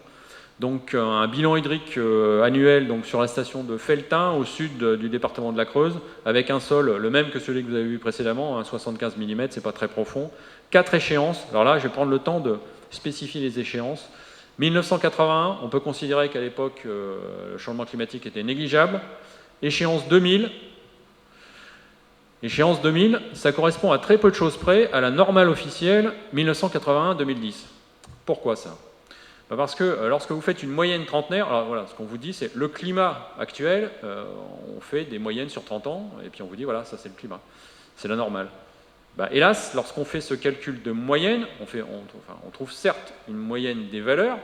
Donc un bilan hydrique annuel donc, sur la station de Felletin, au sud du département de la Creuse, avec un sol le même que celui que vous avez vu précédemment, 75 mm, c'est pas très profond. 4 échéances. Alors là, je vais prendre le temps de spécifier les échéances. 1981, on peut considérer qu'à l'époque, le changement climatique était négligeable. Échéance 2000. Échéance 2000, ça correspond à très peu de choses près à la normale officielle 1981-2010. Pourquoi ça ? Parce que lorsque vous faites une moyenne trentenaire, alors voilà, ce qu'on vous dit, c'est le climat actuel, on fait des moyennes sur 30 ans, et puis on vous dit, voilà, ça c'est le climat, c'est la normale. Hélas, lorsqu'on fait ce calcul de moyenne, on trouve certes une moyenne des valeurs,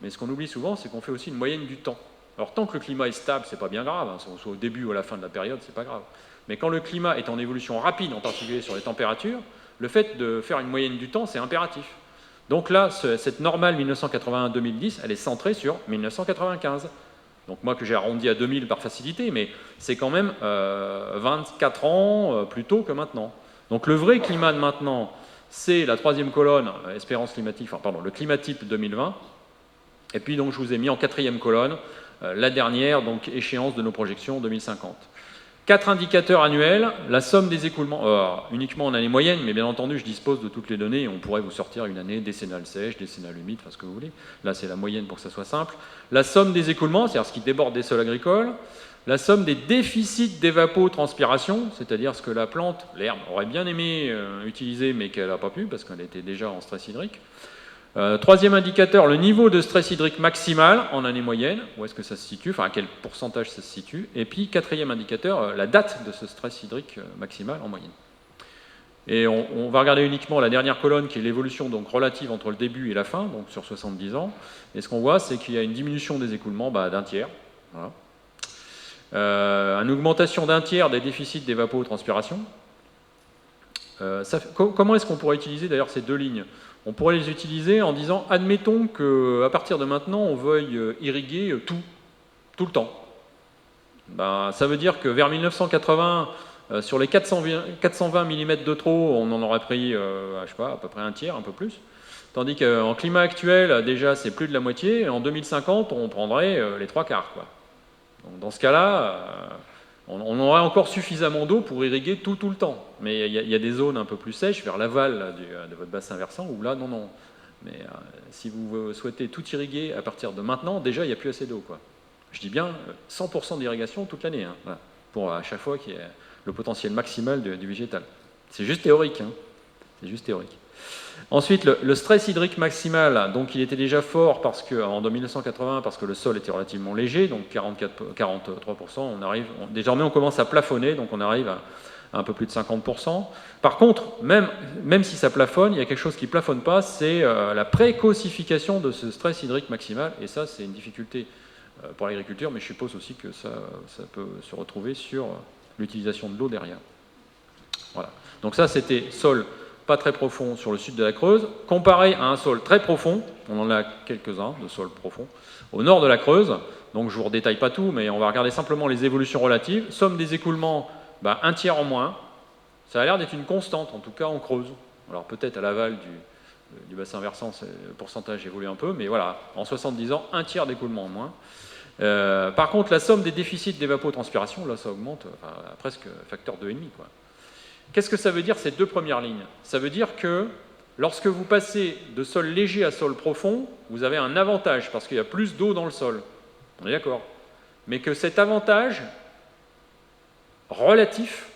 mais ce qu'on oublie souvent, c'est qu'on fait aussi une moyenne du temps. Alors tant que le climat est stable, c'est pas bien grave, hein, soit au début ou à la fin de la période, c'est pas grave. Mais quand le climat est en évolution rapide, en particulier sur les températures, le fait de faire une moyenne du temps, c'est impératif. Donc là, cette normale 1981-2010, elle est centrée sur 1995. Donc moi que j'ai arrondi à 2000 par facilité, mais c'est quand même 24 ans plus tôt que maintenant. Donc le vrai climat de maintenant, c'est la troisième colonne, espérance climatique, le climat type 2020. Et puis donc je vous ai mis en quatrième colonne la dernière donc, échéance de nos projections 2050. 4 indicateurs annuels, la somme des écoulements, uniquement en année moyenne, mais bien entendu, je dispose de toutes les données et on pourrait vous sortir une année décennale sèche, décennale humide, enfin ce que vous voulez. Là, c'est la moyenne pour que ça soit simple. La somme des écoulements, c'est-à-dire ce qui déborde des sols agricoles. La somme des déficits d'évapotranspiration, c'est-à-dire ce que la plante, l'herbe, aurait bien aimé utiliser, mais qu'elle n'a pas pu parce qu'elle était déjà en stress hydrique. Troisième indicateur, le niveau de stress hydrique maximal en année moyenne, où est-ce que ça se situe, enfin à quel pourcentage ça se situe. Et puis quatrième indicateur, la date de ce stress hydrique maximal en moyenne. Et on va regarder uniquement la dernière colonne qui est l'évolution donc relative entre le début et la fin, donc sur 70 ans. Et ce qu'on voit, c'est qu'il y a une diminution des écoulements d'un tiers. Voilà. Une augmentation d'un tiers des déficits d'évapotranspiration. Comment est-ce qu'on pourrait utiliser d'ailleurs ces deux lignes? On pourrait les utiliser en disant, admettons qu'à partir de maintenant, on veuille irriguer tout le temps. Ça veut dire que vers 1980, sur les 420 mm de trop, on en aurait pris, je sais pas, à peu près un tiers, un peu plus. Tandis qu'en climat actuel, déjà, c'est plus de la moitié. Et en 2050, on prendrait les trois quarts, quoi. Donc, dans ce cas-là, on aurait encore suffisamment d'eau pour irriguer tout le temps. Mais il y a des zones un peu plus sèches, vers l'aval de votre bassin versant, où là, non. Mais si vous souhaitez tout irriguer à partir de maintenant, déjà, il n'y a plus assez d'eau, quoi. Je dis bien 100% d'irrigation toute l'année, hein, voilà, pour à chaque fois qu'il y ait le potentiel maximal du végétal. C'est juste théorique. Hein. C'est juste théorique. Ensuite, le stress hydrique maximal, donc il était déjà fort en 1980 parce que le sol était relativement léger, donc 43%, désormais on commence à plafonner, donc on arrive à un peu plus de 50%. Par contre, même si ça plafonne, il y a quelque chose qui ne plafonne pas, c'est la précocification de ce stress hydrique maximal, et ça c'est une difficulté pour l'agriculture, mais je suppose aussi que ça peut se retrouver sur l'utilisation de l'eau derrière. Voilà. Donc ça c'était sol pas très profond sur le sud de la Creuse, comparé à un sol très profond, on en a quelques-uns de sols profonds, au nord de la Creuse, donc je ne vous redétaille pas tout, mais on va regarder simplement les évolutions relatives. Somme des écoulements, un tiers en moins, ça a l'air d'être une constante, en tout cas en Creuse. Alors peut-être à l'aval du bassin versant, le pourcentage évolue un peu, mais voilà, en 70 ans, un tiers d'écoulement en moins. Par contre, la somme des déficits d'évapotranspiration, là ça augmente à presque facteur 2,5, quoi. Qu'est-ce que ça veut dire ces deux premières lignes? Ça veut dire que lorsque vous passez de sol léger à sol profond, vous avez un avantage parce qu'il y a plus d'eau dans le sol. On est d'accord? Mais que cet avantage relatif,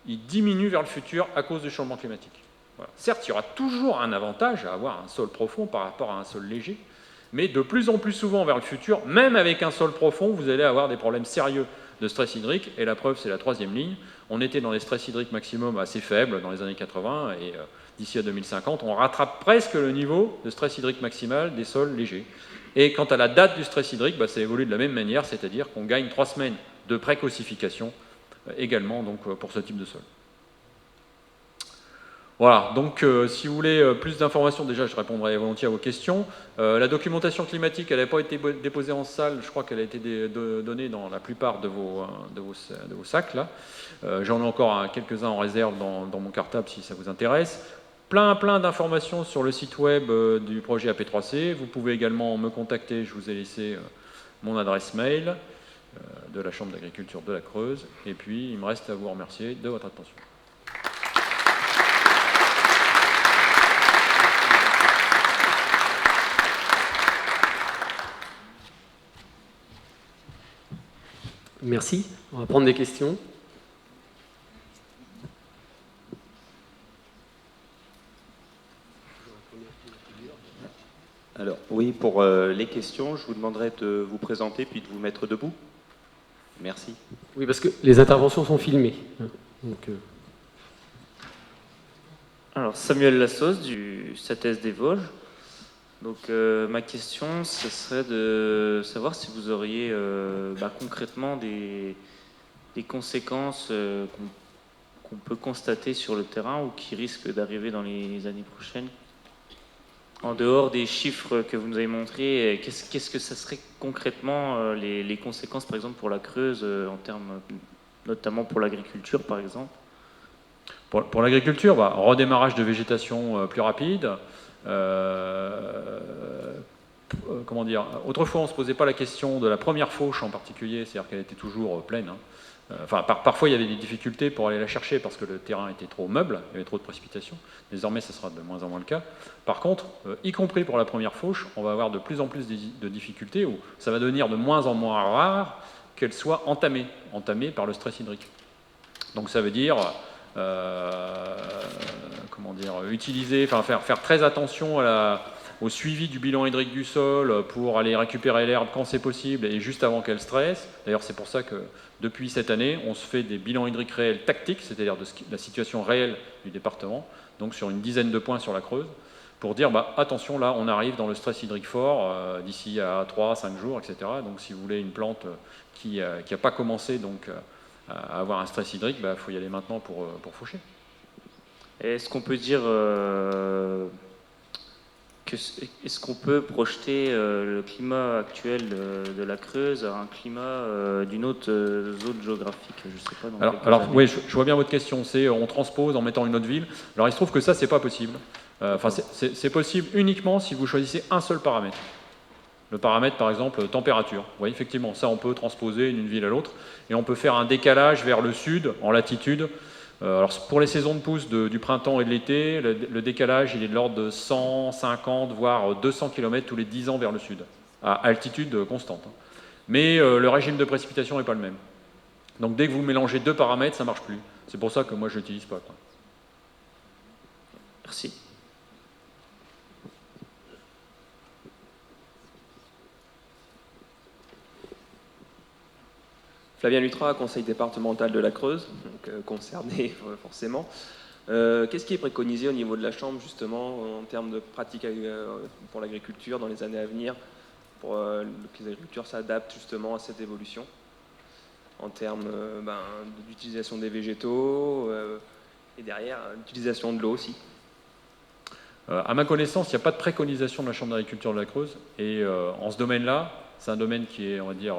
il diminue vers le futur à cause du changement climatique. Voilà. Certes, il y aura toujours un avantage à avoir un sol profond par rapport à un sol léger, mais de plus en plus souvent vers le futur, même avec un sol profond, vous allez avoir des problèmes sérieux de stress hydrique, et la preuve, c'est la troisième ligne. On était dans les stress hydriques maximum assez faibles dans les années 80, et d'ici à 2050, on rattrape presque le niveau de stress hydrique maximal des sols légers. Et quant à la date du stress hydrique, ça évolue de la même manière, c'est-à-dire qu'on gagne 3 semaines de précocification également donc, pour ce type de sol. Voilà, donc si vous voulez plus d'informations, déjà je répondrai volontiers à vos questions. La documentation climatique, elle n'a pas été déposée en salle, je crois qu'elle a été donnée dans la plupart de vos sacs. Là. J'en ai encore quelques-uns en réserve dans mon cartable si ça vous intéresse. Plein d'informations sur le site web du projet AP3C. Vous pouvez également me contacter, je vous ai laissé mon adresse mail de la Chambre d'agriculture de la Creuse. Et puis il me reste à vous remercier de votre attention. Merci. On va prendre des questions. Alors, oui, pour les questions, je vous demanderai de vous présenter puis de vous mettre debout. Merci. Oui, parce que les interventions sont filmées. Donc, Alors, Samuel Lassos du SATES des Vosges. Donc, ma question, ce serait de savoir si vous auriez concrètement des conséquences qu'on peut constater sur le terrain ou qui risquent d'arriver dans les années prochaines. En dehors des chiffres que vous nous avez montrés, qu'est-ce que ça serait concrètement les conséquences, par exemple, pour la Creuse, en termes, notamment pour l'agriculture, par exemple? Pour l'agriculture, redémarrage de végétation plus rapide. Comment dire? Autrefois, on ne se posait pas la question de la première fauche en particulier, c'est-à-dire qu'elle était toujours pleine. Hein. Parfois, il y avait des difficultés pour aller la chercher parce que le terrain était trop meuble, il y avait trop de précipitations. Désormais, ce sera de moins en moins le cas. Par contre, y compris pour la première fauche, on va avoir de plus en plus de difficultés où ça va devenir de moins en moins rare qu'elle soit entamée par le stress hydrique. Donc ça veut dire, faire très attention au suivi du bilan hydrique du sol pour aller récupérer l'herbe quand c'est possible et juste avant qu'elle stresse. D'ailleurs, c'est pour ça que depuis cette année, on se fait des bilans hydriques réels tactiques, c'est-à-dire de la situation réelle du département, donc sur une dizaine de points sur la Creuse, pour dire attention, là, on arrive dans le stress hydrique fort d'ici à 3-5 jours, etc. Donc si vous voulez une plante qui n'a pas commencé à avoir un stress hydrique, il faut y aller maintenant pour faucher. Est-ce qu'on peut dire est-ce qu'on peut projeter le climat actuel de la Creuse à un climat d'une autre zone géographique? Je sais pas. Oui, je vois bien votre question. C'est on transpose en mettant une autre ville. Alors il se trouve que ça, c'est pas possible. C'est possible uniquement si vous choisissez un seul paramètre. Le paramètre, par exemple, température. Oui, effectivement, ça, on peut transposer d'une ville à l'autre. Et on peut faire un décalage vers le sud, en latitude. Alors, pour les saisons de pousse du printemps et de l'été, le décalage, il est de l'ordre de 150, voire 200 km tous les 10 ans vers le sud, à altitude constante. Mais le régime de précipitation n'est pas le même. Donc, dès que vous mélangez deux paramètres, ça ne marche plus. C'est pour ça que moi, je ne l'utilise pas. Merci. Flavien Lutrat, conseil départemental de la Creuse, donc concerné forcément. Qu'est-ce qui est préconisé au niveau de la Chambre, justement, en termes de pratiques pour l'agriculture dans les années à venir, pour que les agriculteurs s'adaptent justement à cette évolution, en termes d'utilisation des végétaux et derrière l'utilisation de l'eau aussi? À ma connaissance, il n'y a pas de préconisation de la Chambre d'agriculture de la Creuse. Et en ce domaine-là, c'est un domaine qui est, on va dire,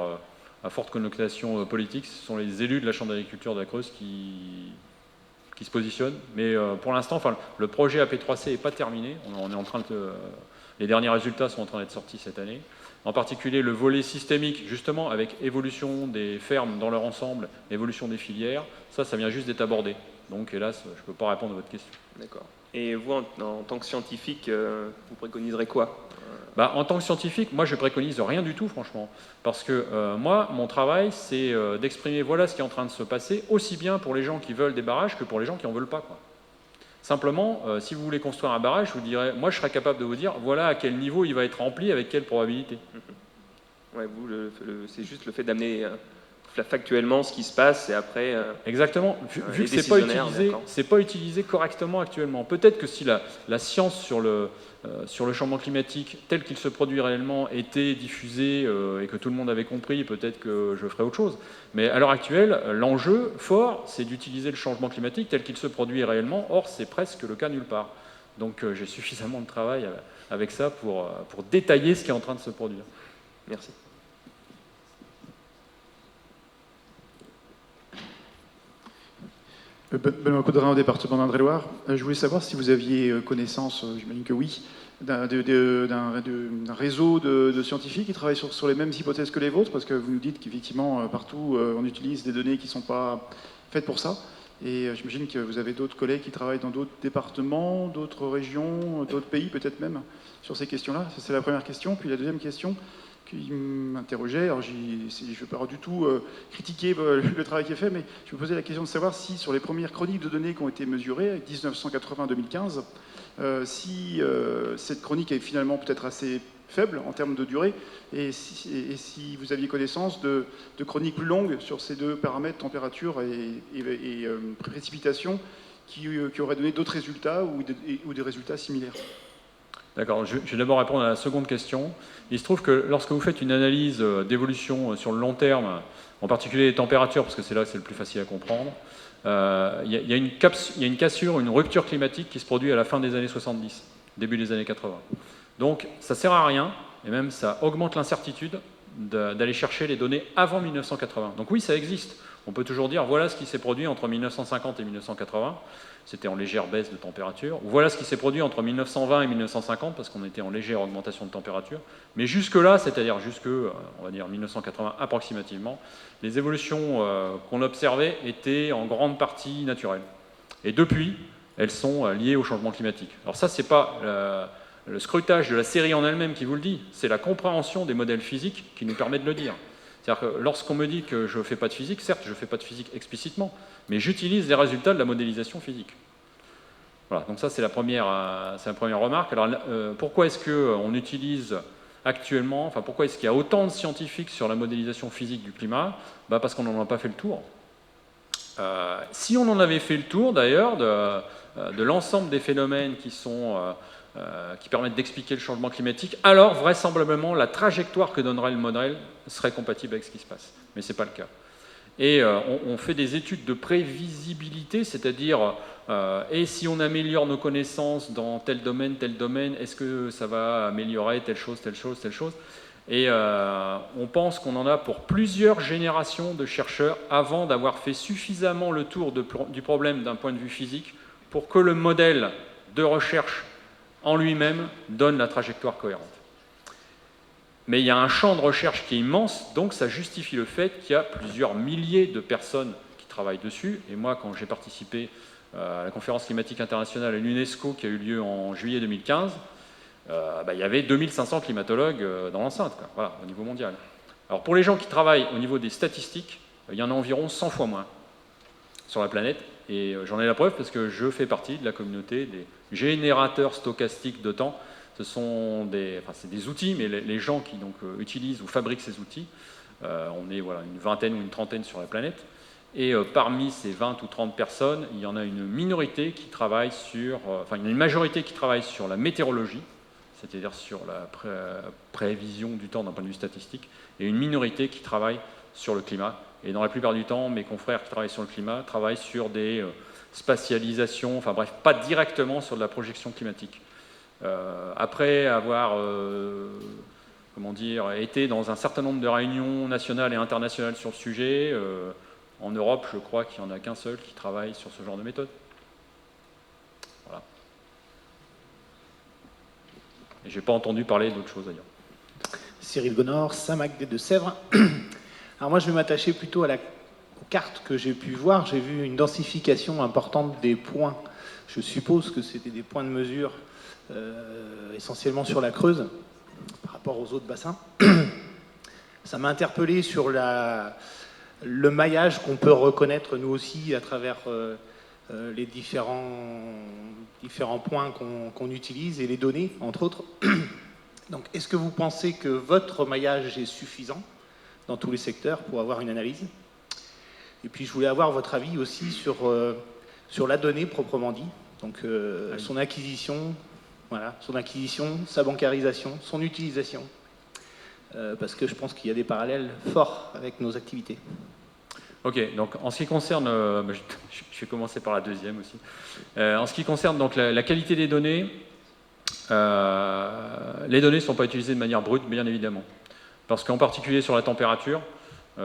à forte connotation politique. Ce sont les élus de la Chambre d'agriculture de la Creuse qui se positionnent. Mais pour l'instant, le projet AP3C n'est pas terminé. On est en train les derniers résultats sont en train d'être sortis cette année. En particulier, le volet systémique, justement, avec évolution des fermes dans leur ensemble, évolution des filières, ça vient juste d'être abordé. Donc, hélas, je ne peux pas répondre à votre question. D'accord. Et vous, en tant que scientifique, vous préconiserez quoi? En tant que scientifique, moi je préconise rien du tout, franchement. Parce que moi, mon travail, c'est d'exprimer voilà ce qui est en train de se passer, aussi bien pour les gens qui veulent des barrages que pour les gens qui n'en veulent pas, quoi. Simplement, si vous voulez construire un barrage, je vous dirais, moi je serais capable de vous dire voilà à quel niveau il va être rempli, avec quelle probabilité. Ouais, vous, c'est juste le fait d'amener factuellement ce qui se passe et après. Exactement. Vu que c'est pas utilisé correctement actuellement. Peut-être que si la science sur le changement climatique tel qu'il se produit réellement était diffusé et que tout le monde avait compris, peut-être que je ferais autre chose. Mais à l'heure actuelle, l'enjeu fort, c'est d'utiliser le changement climatique tel qu'il se produit réellement. Or, c'est presque le cas nulle part. Donc, j'ai suffisamment de travail avec ça pour détailler ce qui est en train de se produire. Merci. Benoît Caudrin au département d'Indre-et-Loire. Je voulais savoir si vous aviez connaissance, j'imagine que oui, d'un réseau de scientifiques qui travaillent sur les mêmes hypothèses que les vôtres, parce que vous nous dites qu'effectivement, partout, on utilise des données qui ne sont pas faites pour ça. Et j'imagine que vous avez d'autres collègues qui travaillent dans d'autres départements, d'autres régions, d'autres pays peut-être même, sur ces questions-là. Ça, c'est la première question. Puis la deuxième question qui m'interrogeait, alors je ne veux pas du tout critiquer le travail qui est fait, mais je me posais la question de savoir si sur les premières chroniques de données qui ont été mesurées, 1980-2015, si cette chronique est finalement peut-être assez faible en termes de durée, et si vous aviez connaissance de chroniques plus longues sur ces deux paramètres, température et précipitation, qui auraient donné d'autres résultats ou des résultats similaires. D'accord, je vais d'abord répondre à la seconde question. Il se trouve que lorsque vous faites une analyse d'évolution sur le long terme, en particulier les températures, parce que c'est là que c'est le plus facile à comprendre, il y a une cassure, une rupture climatique qui se produit à la fin des années 70, début des années 80. Donc ça ne sert à rien, et même ça augmente l'incertitude d'aller chercher les données avant 1980. Donc oui, ça existe. On peut toujours dire, voilà ce qui s'est produit entre 1950 et 1980, c'était en légère baisse de température. Ou voilà ce qui s'est produit entre 1920 et 1950, parce qu'on était en légère augmentation de température. Mais jusque-là, c'est-à-dire jusque, on va dire 1980 approximativement, les évolutions qu'on observait étaient en grande partie naturelles. Et depuis, elles sont liées au changement climatique. Alors ça, c'est pas le scrutage de la série en elle-même qui vous le dit, c'est la compréhension des modèles physiques qui nous permet de le dire. C'est-à-dire que lorsqu'on me dit que je ne fais pas de physique, certes, je ne fais pas de physique explicitement, mais j'utilise les résultats de la modélisation physique. Voilà, donc ça, c'est la première remarque. Alors, pourquoi est-ce qu'on utilise actuellement, enfin, pourquoi est-ce qu'il y a autant de scientifiques sur la modélisation physique du climat? Parce qu'on n'en a pas fait le tour. Si on en avait fait le tour, d'ailleurs, de l'ensemble des phénomènes qui permettent d'expliquer le changement climatique, alors vraisemblablement la trajectoire que donnerait le modèle serait compatible avec ce qui se passe. Mais ce n'est pas le cas. Et on fait des études de prévisibilité, c'est-à-dire et si on améliore nos connaissances dans tel domaine, est-ce que ça va améliorer telle chose, telle chose, telle chose? Et on pense qu'on en a pour plusieurs générations de chercheurs avant d'avoir fait suffisamment le tour du problème d'un point de vue physique pour que le modèle de recherche en lui-même donne la trajectoire cohérente. Mais il y a un champ de recherche qui est immense, donc ça justifie le fait qu'il y a plusieurs milliers de personnes qui travaillent dessus. Et moi, quand j'ai participé à la conférence climatique internationale à l'UNESCO qui a eu lieu en juillet 2015, il y avait 2500 climatologues dans l'enceinte, voilà, au niveau mondial. Alors pour les gens qui travaillent au niveau des statistiques, il y en a environ 100 fois moins sur la planète. Et j'en ai la preuve parce que je fais partie de la communauté des générateurs stochastiques de temps. C'est des outils, mais les gens qui donc, utilisent ou fabriquent ces outils, on est voilà, une vingtaine ou une trentaine sur la planète. Et parmi ces 20 ou 30 personnes, il y en a une minorité qui travaille une majorité qui travaille sur la météorologie, c'est-à-dire sur la prévision du temps d'un point de vue statistique, et une minorité qui travaille sur le climat. Et dans la plupart du temps, mes confrères qui travaillent sur le climat travaillent sur des spatialisations, enfin bref, pas directement sur de la projection climatique. Après avoir été dans un certain nombre de réunions nationales et internationales sur le sujet, en Europe, je crois qu'il n'y en a qu'un seul qui travaille sur ce genre de méthode. Voilà. Et je n'ai pas entendu parler d'autre chose d'ailleurs. Cyril Gonor, Samac des Deux-Sèvres. Alors moi, je vais m'attacher plutôt aux cartes que j'ai pu voir. J'ai vu une densification importante des points. Je suppose que c'était des points de mesure essentiellement sur la Creuse par rapport aux autres bassins. Ça m'a interpellé sur le maillage qu'on peut reconnaître nous aussi à travers les différents points qu'on utilise et les données, entre autres. Donc, est-ce que vous pensez que votre maillage est suffisant dans tous les secteurs pour avoir une analyse? Et puis, je voulais avoir votre avis aussi sur la donnée proprement dit, donc son acquisition, sa bancarisation, son utilisation, parce que je pense qu'il y a des parallèles forts avec nos activités. Ok, donc en ce qui concerne, je vais commencer par la deuxième aussi. En ce qui concerne donc la qualité des données, les données ne sont pas utilisées de manière brute, bien évidemment. Parce qu'en particulier sur la température, à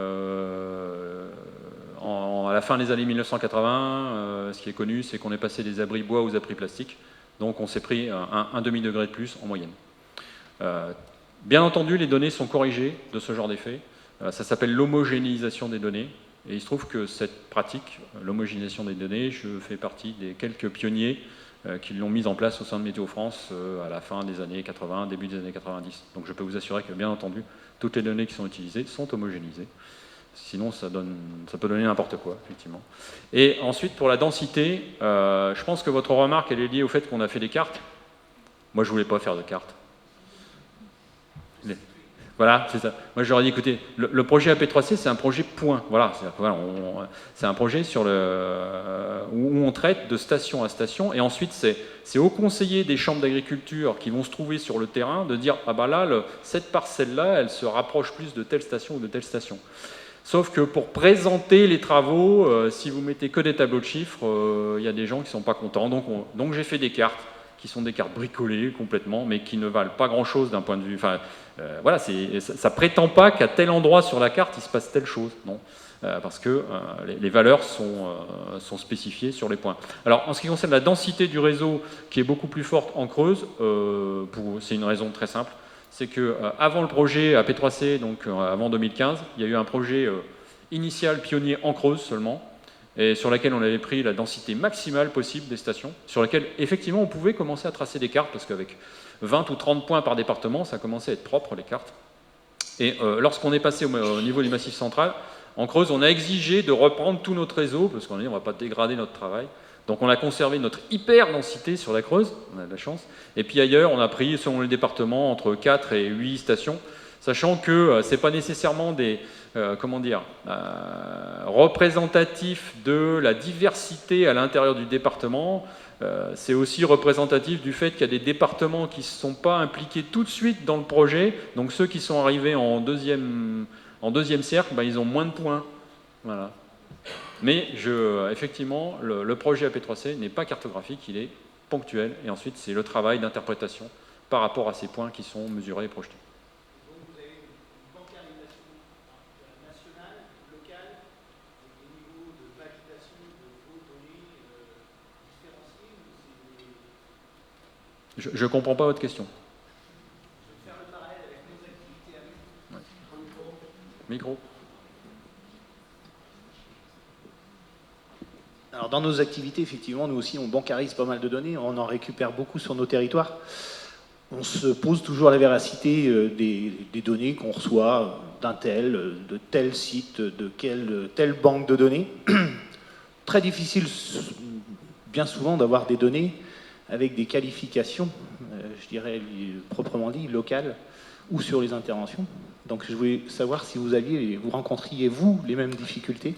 la fin des années 1980, ce qui est connu, c'est qu'on est passé des abris bois aux abris plastiques. Donc on s'est pris un demi-degré de plus en moyenne. Bien entendu, les données sont corrigées de ce genre d'effet. Ça s'appelle l'homogénéisation des données. Et il se trouve que cette pratique, l'homogénéisation des données, je fais partie des quelques pionniers qui l'ont mise en place au sein de Météo France à la fin des années 80, début des années 90. Donc je peux vous assurer que, bien entendu, toutes les données qui sont utilisées sont homogénéisées. Sinon, ça peut donner n'importe quoi, effectivement. Et ensuite, pour la densité, je pense que votre remarque, elle est liée au fait qu'on a fait des cartes. Moi, je ne voulais pas faire de cartes. Voilà, c'est ça. Moi, j'aurais dit, écoutez, le projet AP3C, c'est un projet point. Voilà, c'est un projet où on traite de station à station, et ensuite, c'est aux conseillers des chambres d'agriculture qui vont se trouver sur le terrain de dire, ah bah là, cette parcelle-là, elle se rapproche plus de telle station ou de telle station. Sauf que pour présenter les travaux, si vous mettez que des tableaux de chiffres, il y a des gens qui ne sont pas contents. Donc j'ai fait des cartes. qui sont des cartes bricolées complètement, mais qui ne valent pas grand-chose d'un point de vue... Enfin, voilà, ça prétend pas qu'à tel endroit sur la carte, il se passe telle chose, non. Parce que les valeurs sont spécifiées sur les points. Alors, en ce qui concerne la densité du réseau, qui est beaucoup plus forte en Creuse, c'est une raison très simple, c'est que avant le projet AP3C, donc avant 2015, il y a eu un projet initial pionnier en Creuse seulement, et sur laquelle on avait pris la densité maximale possible des stations, sur laquelle effectivement on pouvait commencer à tracer des cartes, parce qu'avec 20 ou 30 points par département, ça commençait à être propre les cartes. Et lorsqu'on est passé au niveau du Massif central, en Creuse, on a exigé de reprendre tout notre réseau, parce qu'on a dit on ne va pas dégrader notre travail. Donc on a conservé notre hyper-densité sur la Creuse, on a de la chance. Et puis ailleurs, on a pris, selon le département, entre 4 et 8 stations, sachant que ce n'est pas nécessairement des représentatifs de la diversité à l'intérieur du département. C'est aussi représentatif du fait qu'il y a des départements qui ne sont pas impliqués tout de suite dans le projet. Donc ceux qui sont arrivés en deuxième cercle, ben, ils ont moins de points. Voilà. Mais effectivement, le projet AP3C n'est pas cartographique, il est ponctuel. Et ensuite, c'est le travail d'interprétation par rapport à ces points qui sont mesurés et projetés. Donc vous avez une bancarisation nationale, locale, avec des niveaux de validation de vos données différenciés ou c'est... Je ne comprends pas votre question. Je vais faire le parallèle avec nos activités à nous. Ouais. Micro. Alors dans nos activités, effectivement, nous aussi, on bancarise pas mal de données, on en récupère beaucoup sur nos territoires. On se pose toujours la véracité des données qu'on reçoit de tel site, de telle banque de données. Très difficile, bien souvent, d'avoir des données avec des qualifications, je dirais proprement dit, locales, ou sur les interventions. Donc je voulais savoir si vous rencontriez, vous, les mêmes difficultés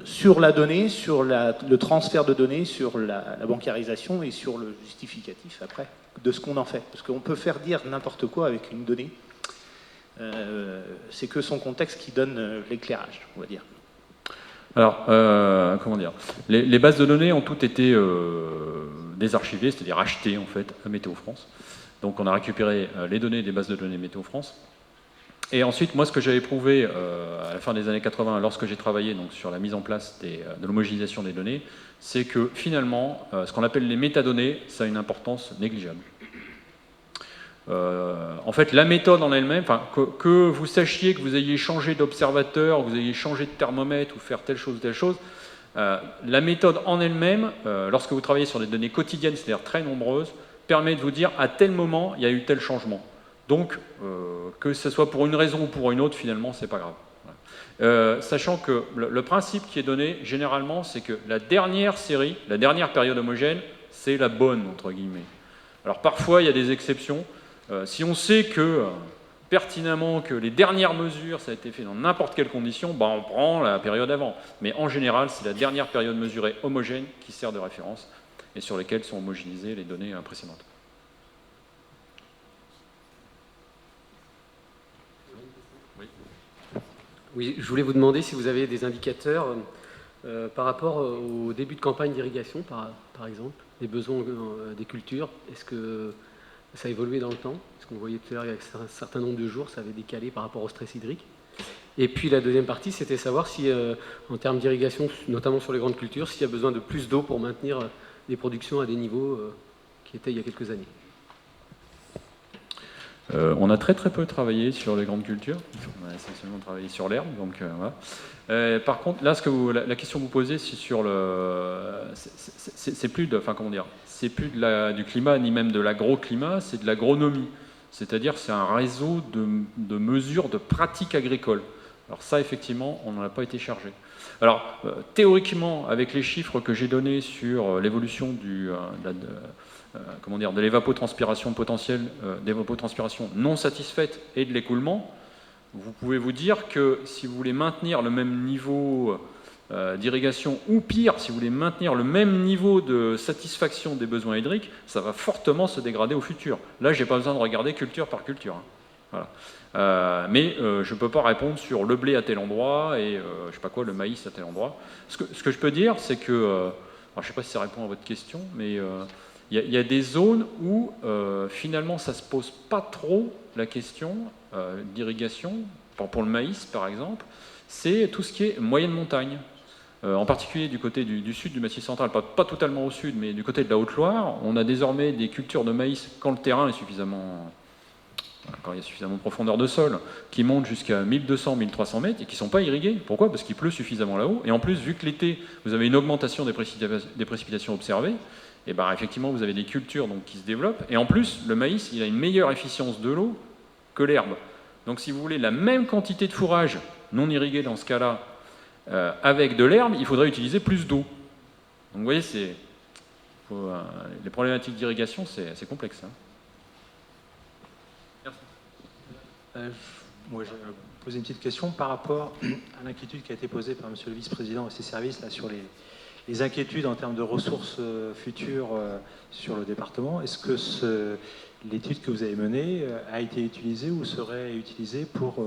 sur la donnée, sur le transfert de données, sur la bancarisation et sur le justificatif après de ce qu'on en fait. Parce qu'on peut faire dire n'importe quoi avec une donnée. C'est que son contexte qui donne l'éclairage, on va dire. Alors, comment dire, les bases de données ont toutes été désarchivées, c'est-à-dire achetées en fait à Météo France. Donc on a récupéré les données des bases de données Météo France. Et ensuite, moi, ce que j'avais prouvé à la fin des années 80, lorsque j'ai travaillé donc, sur la mise en place de l'homogénéisation des données, c'est que finalement, ce qu'on appelle les métadonnées, ça a une importance négligeable. En fait, la méthode en elle-même, que vous sachiez que vous ayez changé d'observateur, que vous ayez changé de thermomètre ou faire telle chose, la méthode en elle-même, lorsque vous travaillez sur des données quotidiennes, c'est-à-dire très nombreuses, permet de vous dire à tel moment, il y a eu tel changement. Donc, que ce soit pour une raison ou pour une autre, finalement, c'est pas grave. Voilà. Sachant que le principe qui est donné, généralement, c'est que la dernière série, la dernière période homogène, c'est la bonne, entre guillemets. Alors, parfois, il y a des exceptions. Si on sait que, pertinemment, que les dernières mesures, ça a été fait dans n'importe quelle condition, bah, on prend la période avant. Mais en général, c'est la dernière période mesurée homogène qui sert de référence et sur lesquelles sont homogénéisées les données précédentes. Oui, je voulais vous demander si vous avez des indicateurs par rapport au début de campagne d'irrigation, par exemple, les besoins des cultures. Est-ce que ça a évolué dans le temps? Parce qu'on voyait tout à l'heure, avec un certain nombre de jours, ça avait décalé par rapport au stress hydrique. Et puis la deuxième partie, c'était savoir si, en termes d'irrigation, notamment sur les grandes cultures, s'il y a besoin de plus d'eau pour maintenir les productions à des niveaux qui étaient il y a quelques années. On a très peu travaillé sur les grandes cultures. On a essentiellement travaillé sur l'herbe. Donc, voilà. Par contre, là, la question que vous posez, c'est sur c'est plus de, enfin comment dire, c'est plus du climat ni même de l'agroclimat, c'est de l'agronomie. C'est-à-dire, c'est un réseau de mesures de pratiques agricoles. Alors ça, effectivement, on n'en a pas été chargé. Alors, théoriquement, avec les chiffres que j'ai donnés sur l'évolution de l'évapotranspiration potentielle, d'évapotranspiration non satisfaite et de l'écoulement, vous pouvez vous dire que si vous voulez maintenir le même niveau d'irrigation, ou pire, si vous voulez maintenir le même niveau de satisfaction des besoins hydriques, ça va fortement se dégrader au futur. Là, je n'ai pas besoin de regarder culture par culture. Hein. Voilà. Mais je ne peux pas répondre sur le blé à tel endroit et je sais pas quoi, le maïs à tel endroit. Ce que je peux dire, c'est que, alors je ne sais pas si ça répond à votre question, mais Il y a des zones où finalement ça ne se pose pas trop la question d'irrigation. Pour le maïs par exemple, c'est tout ce qui est moyenne montagne. En particulier du côté du sud du Massif central, pas totalement au sud, mais du côté de la Haute-Loire, on a désormais des cultures de maïs quand le terrain est suffisamment, quand il y a suffisamment de profondeur de sol, qui montent jusqu'à 1200-1300 mètres et qui ne sont pas irrigués. Pourquoi? Parce qu'il pleut suffisamment là-haut. Et en plus, vu que l'été, vous avez une augmentation des précipitations observées, et ben effectivement, vous avez des cultures donc, qui se développent. Et en plus, le maïs, il a une meilleure efficience de l'eau que l'herbe. Donc si vous voulez la même quantité de fourrage non irrigué dans ce cas-là, avec de l'herbe, il faudrait utiliser plus d'eau. Donc vous voyez, les problématiques d'irrigation, c'est complexe. Hein. Merci. Moi, je vais poser une petite question par rapport à l'inquiétude qui a été posée par Monsieur le Vice-président et ses services là, sur les inquiétudes en termes de ressources futures sur le département. Est-ce que l'étude que vous avez menée a été utilisée ou serait utilisée pour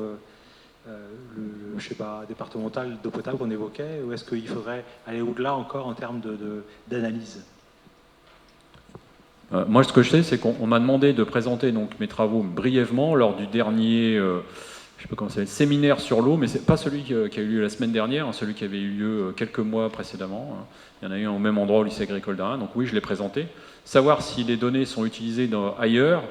le je sais pas, départemental d'eau potable qu'on évoquait, ou est-ce qu'il faudrait aller au-delà encore en termes d'analyse? Moi, ce que je sais, c'est qu'on m'a demandé de présenter donc, mes travaux brièvement lors du dernier je sais pas comment ça s'appelle, séminaire sur l'eau, mais c'est pas celui qui a eu lieu la semaine dernière, hein, celui qui avait eu lieu quelques mois précédemment. Hein. Il y en a eu un au même endroit au lycée agricole d'Ain, donc oui, je l'ai présenté. Savoir si les données sont utilisées ailleurs.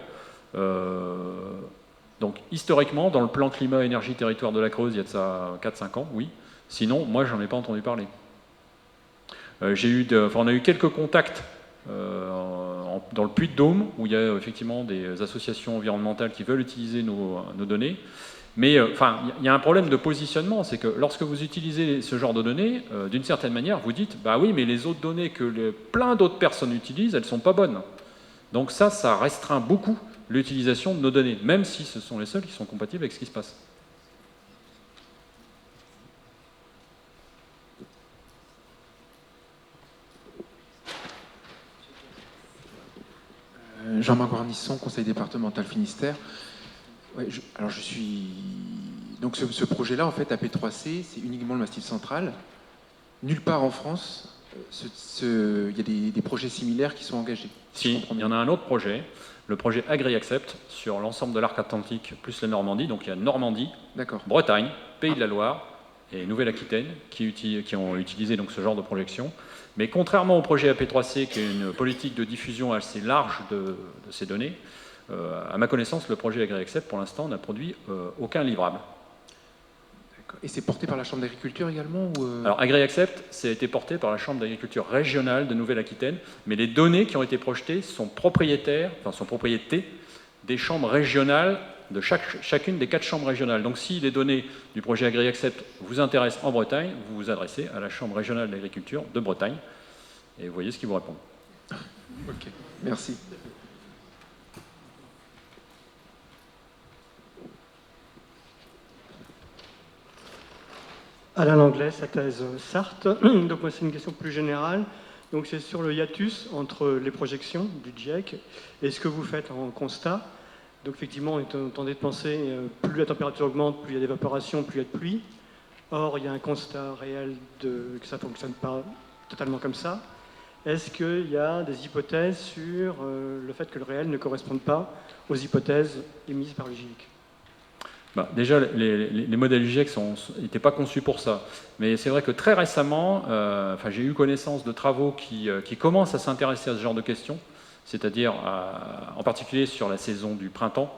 Donc historiquement, dans le plan climat, énergie, territoire de la Creuse, il y a de ça 4-5 ans, oui. Sinon, moi, j'en ai pas entendu parler. On a eu quelques contacts dans le Puy-de-Dôme, où il y a effectivement des associations environnementales qui veulent utiliser nos données. Mais il y a un problème de positionnement, c'est que lorsque vous utilisez ce genre de données, d'une certaine manière, vous dites, bah oui, mais les autres données que plein d'autres personnes utilisent, elles ne sont pas bonnes. Donc ça restreint beaucoup l'utilisation de nos données, même si ce sont les seules qui sont compatibles avec ce qui se passe. Jean-Marc Warnisson, conseil départemental Finistère. Ouais, donc ce projet-là, en fait, AP3C, c'est uniquement le Massif central. Nulle part en France, il y a des projets similaires qui sont engagés. Si, il y en a un autre projet, le projet AgriAccept, sur l'ensemble de l'arc atlantique, plus la Normandie. Donc il y a Normandie, Bretagne, Pays de la Loire et Nouvelle-Aquitaine qui ont utilisé donc, ce genre de projection. Mais contrairement au projet AP3C, qui est une politique de diffusion assez large de ces données, à ma connaissance, le projet AgriAccept, pour l'instant, n'a produit aucun livrable. Et c'est porté par la Chambre d'agriculture également Alors, AgriAccept, ça a été porté par la Chambre d'agriculture régionale de Nouvelle-Aquitaine, mais les données qui ont été projetées sont propriété des chambres régionales, de chacune des 4 chambres régionales. Donc, si les données du projet AgriAccept vous intéressent en Bretagne, vous vous adressez à la Chambre régionale d'agriculture de Bretagne, et vous voyez ce qu'ils vous répondent. Ok, merci. Alain Langlais, sa thèse Sarthe. Donc moi c'est une question plus générale. Donc c'est sur le hiatus entre les projections du GIEC et ce que vous faites en constat. Donc effectivement, on est tenté de penser plus la température augmente, plus il y a d'évaporation, plus il y a de pluie. Or, il y a un constat réel que ça ne fonctionne pas totalement comme ça. Est-ce qu'il y a des hypothèses sur le fait que le réel ne corresponde pas aux hypothèses émises par le GIEC? Déjà, les modèles GIEC n'étaient pas conçus pour ça. Mais c'est vrai que très récemment, j'ai eu connaissance de travaux qui commencent à s'intéresser à ce genre de questions, c'est-à-dire en particulier sur la saison du printemps.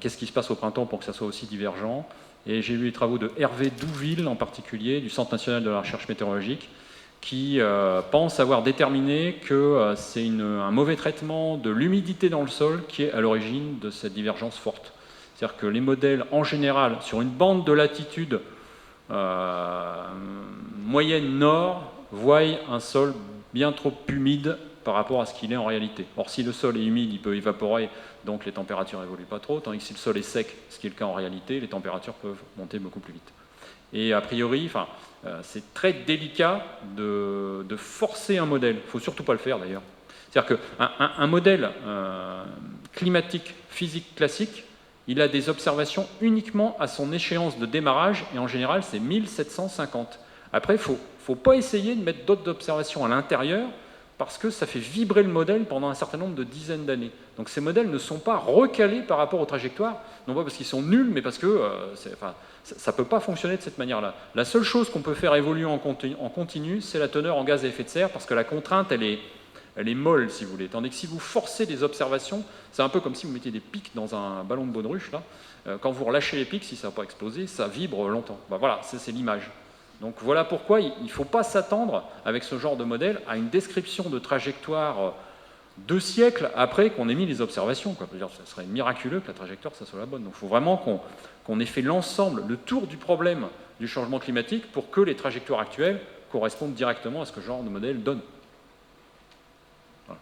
Qu'est-ce qui se passe au printemps pour que ça soit aussi divergent? Et j'ai lu les travaux de Hervé Douville, en particulier, du Centre national de la recherche météorologique, qui pense avoir déterminé que c'est un mauvais traitement de l'humidité dans le sol qui est à l'origine de cette divergence forte. C'est-à-dire que les modèles, en général, sur une bande de latitude moyenne nord, voient un sol bien trop humide par rapport à ce qu'il est en réalité. Or, si le sol est humide, il peut évaporer, donc les températures n'évoluent pas trop, tandis que si le sol est sec, ce qui est le cas en réalité, les températures peuvent monter beaucoup plus vite. Et a priori, c'est très délicat de forcer un modèle. Il ne faut surtout pas le faire, d'ailleurs. C'est-à-dire qu'un modèle climatique, physique classique, il a des observations uniquement à son échéance de démarrage, et en général, c'est 1750. Après, il ne faut pas essayer de mettre d'autres observations à l'intérieur, parce que ça fait vibrer le modèle pendant un certain nombre de dizaines d'années. Donc ces modèles ne sont pas recalés par rapport aux trajectoires, non pas parce qu'ils sont nuls, mais parce que ça ne peut pas fonctionner de cette manière-là. La seule chose qu'on peut faire évoluer en continu, c'est la teneur en gaz à effet de serre, parce que la contrainte, elle est molle, si vous voulez. Tandis que si vous forcez des observations, c'est un peu comme si vous mettiez des pics dans un ballon de baudruche, là. Quand vous relâchez les pics, si ça n'a pas explosé, ça vibre longtemps. Ben voilà, c'est l'image. Donc voilà pourquoi il ne faut pas s'attendre, avec ce genre de modèle, à une description de trajectoire 2 siècles après qu'on ait mis les observations, quoi. Ce serait miraculeux que la trajectoire, ça soit la bonne. Donc il faut vraiment qu'on ait fait l'ensemble, le tour du problème du changement climatique pour que les trajectoires actuelles correspondent directement à ce que ce genre de modèle donne. Voilà.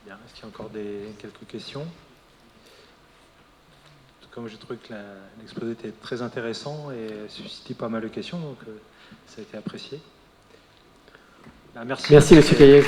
Bien, est-ce qu'il y a encore quelques questions? Comme j'ai trouvé que l'exposé était très intéressant et suscitait pas mal de questions, donc ça a été apprécié. Merci. Merci, monsieur Caillez.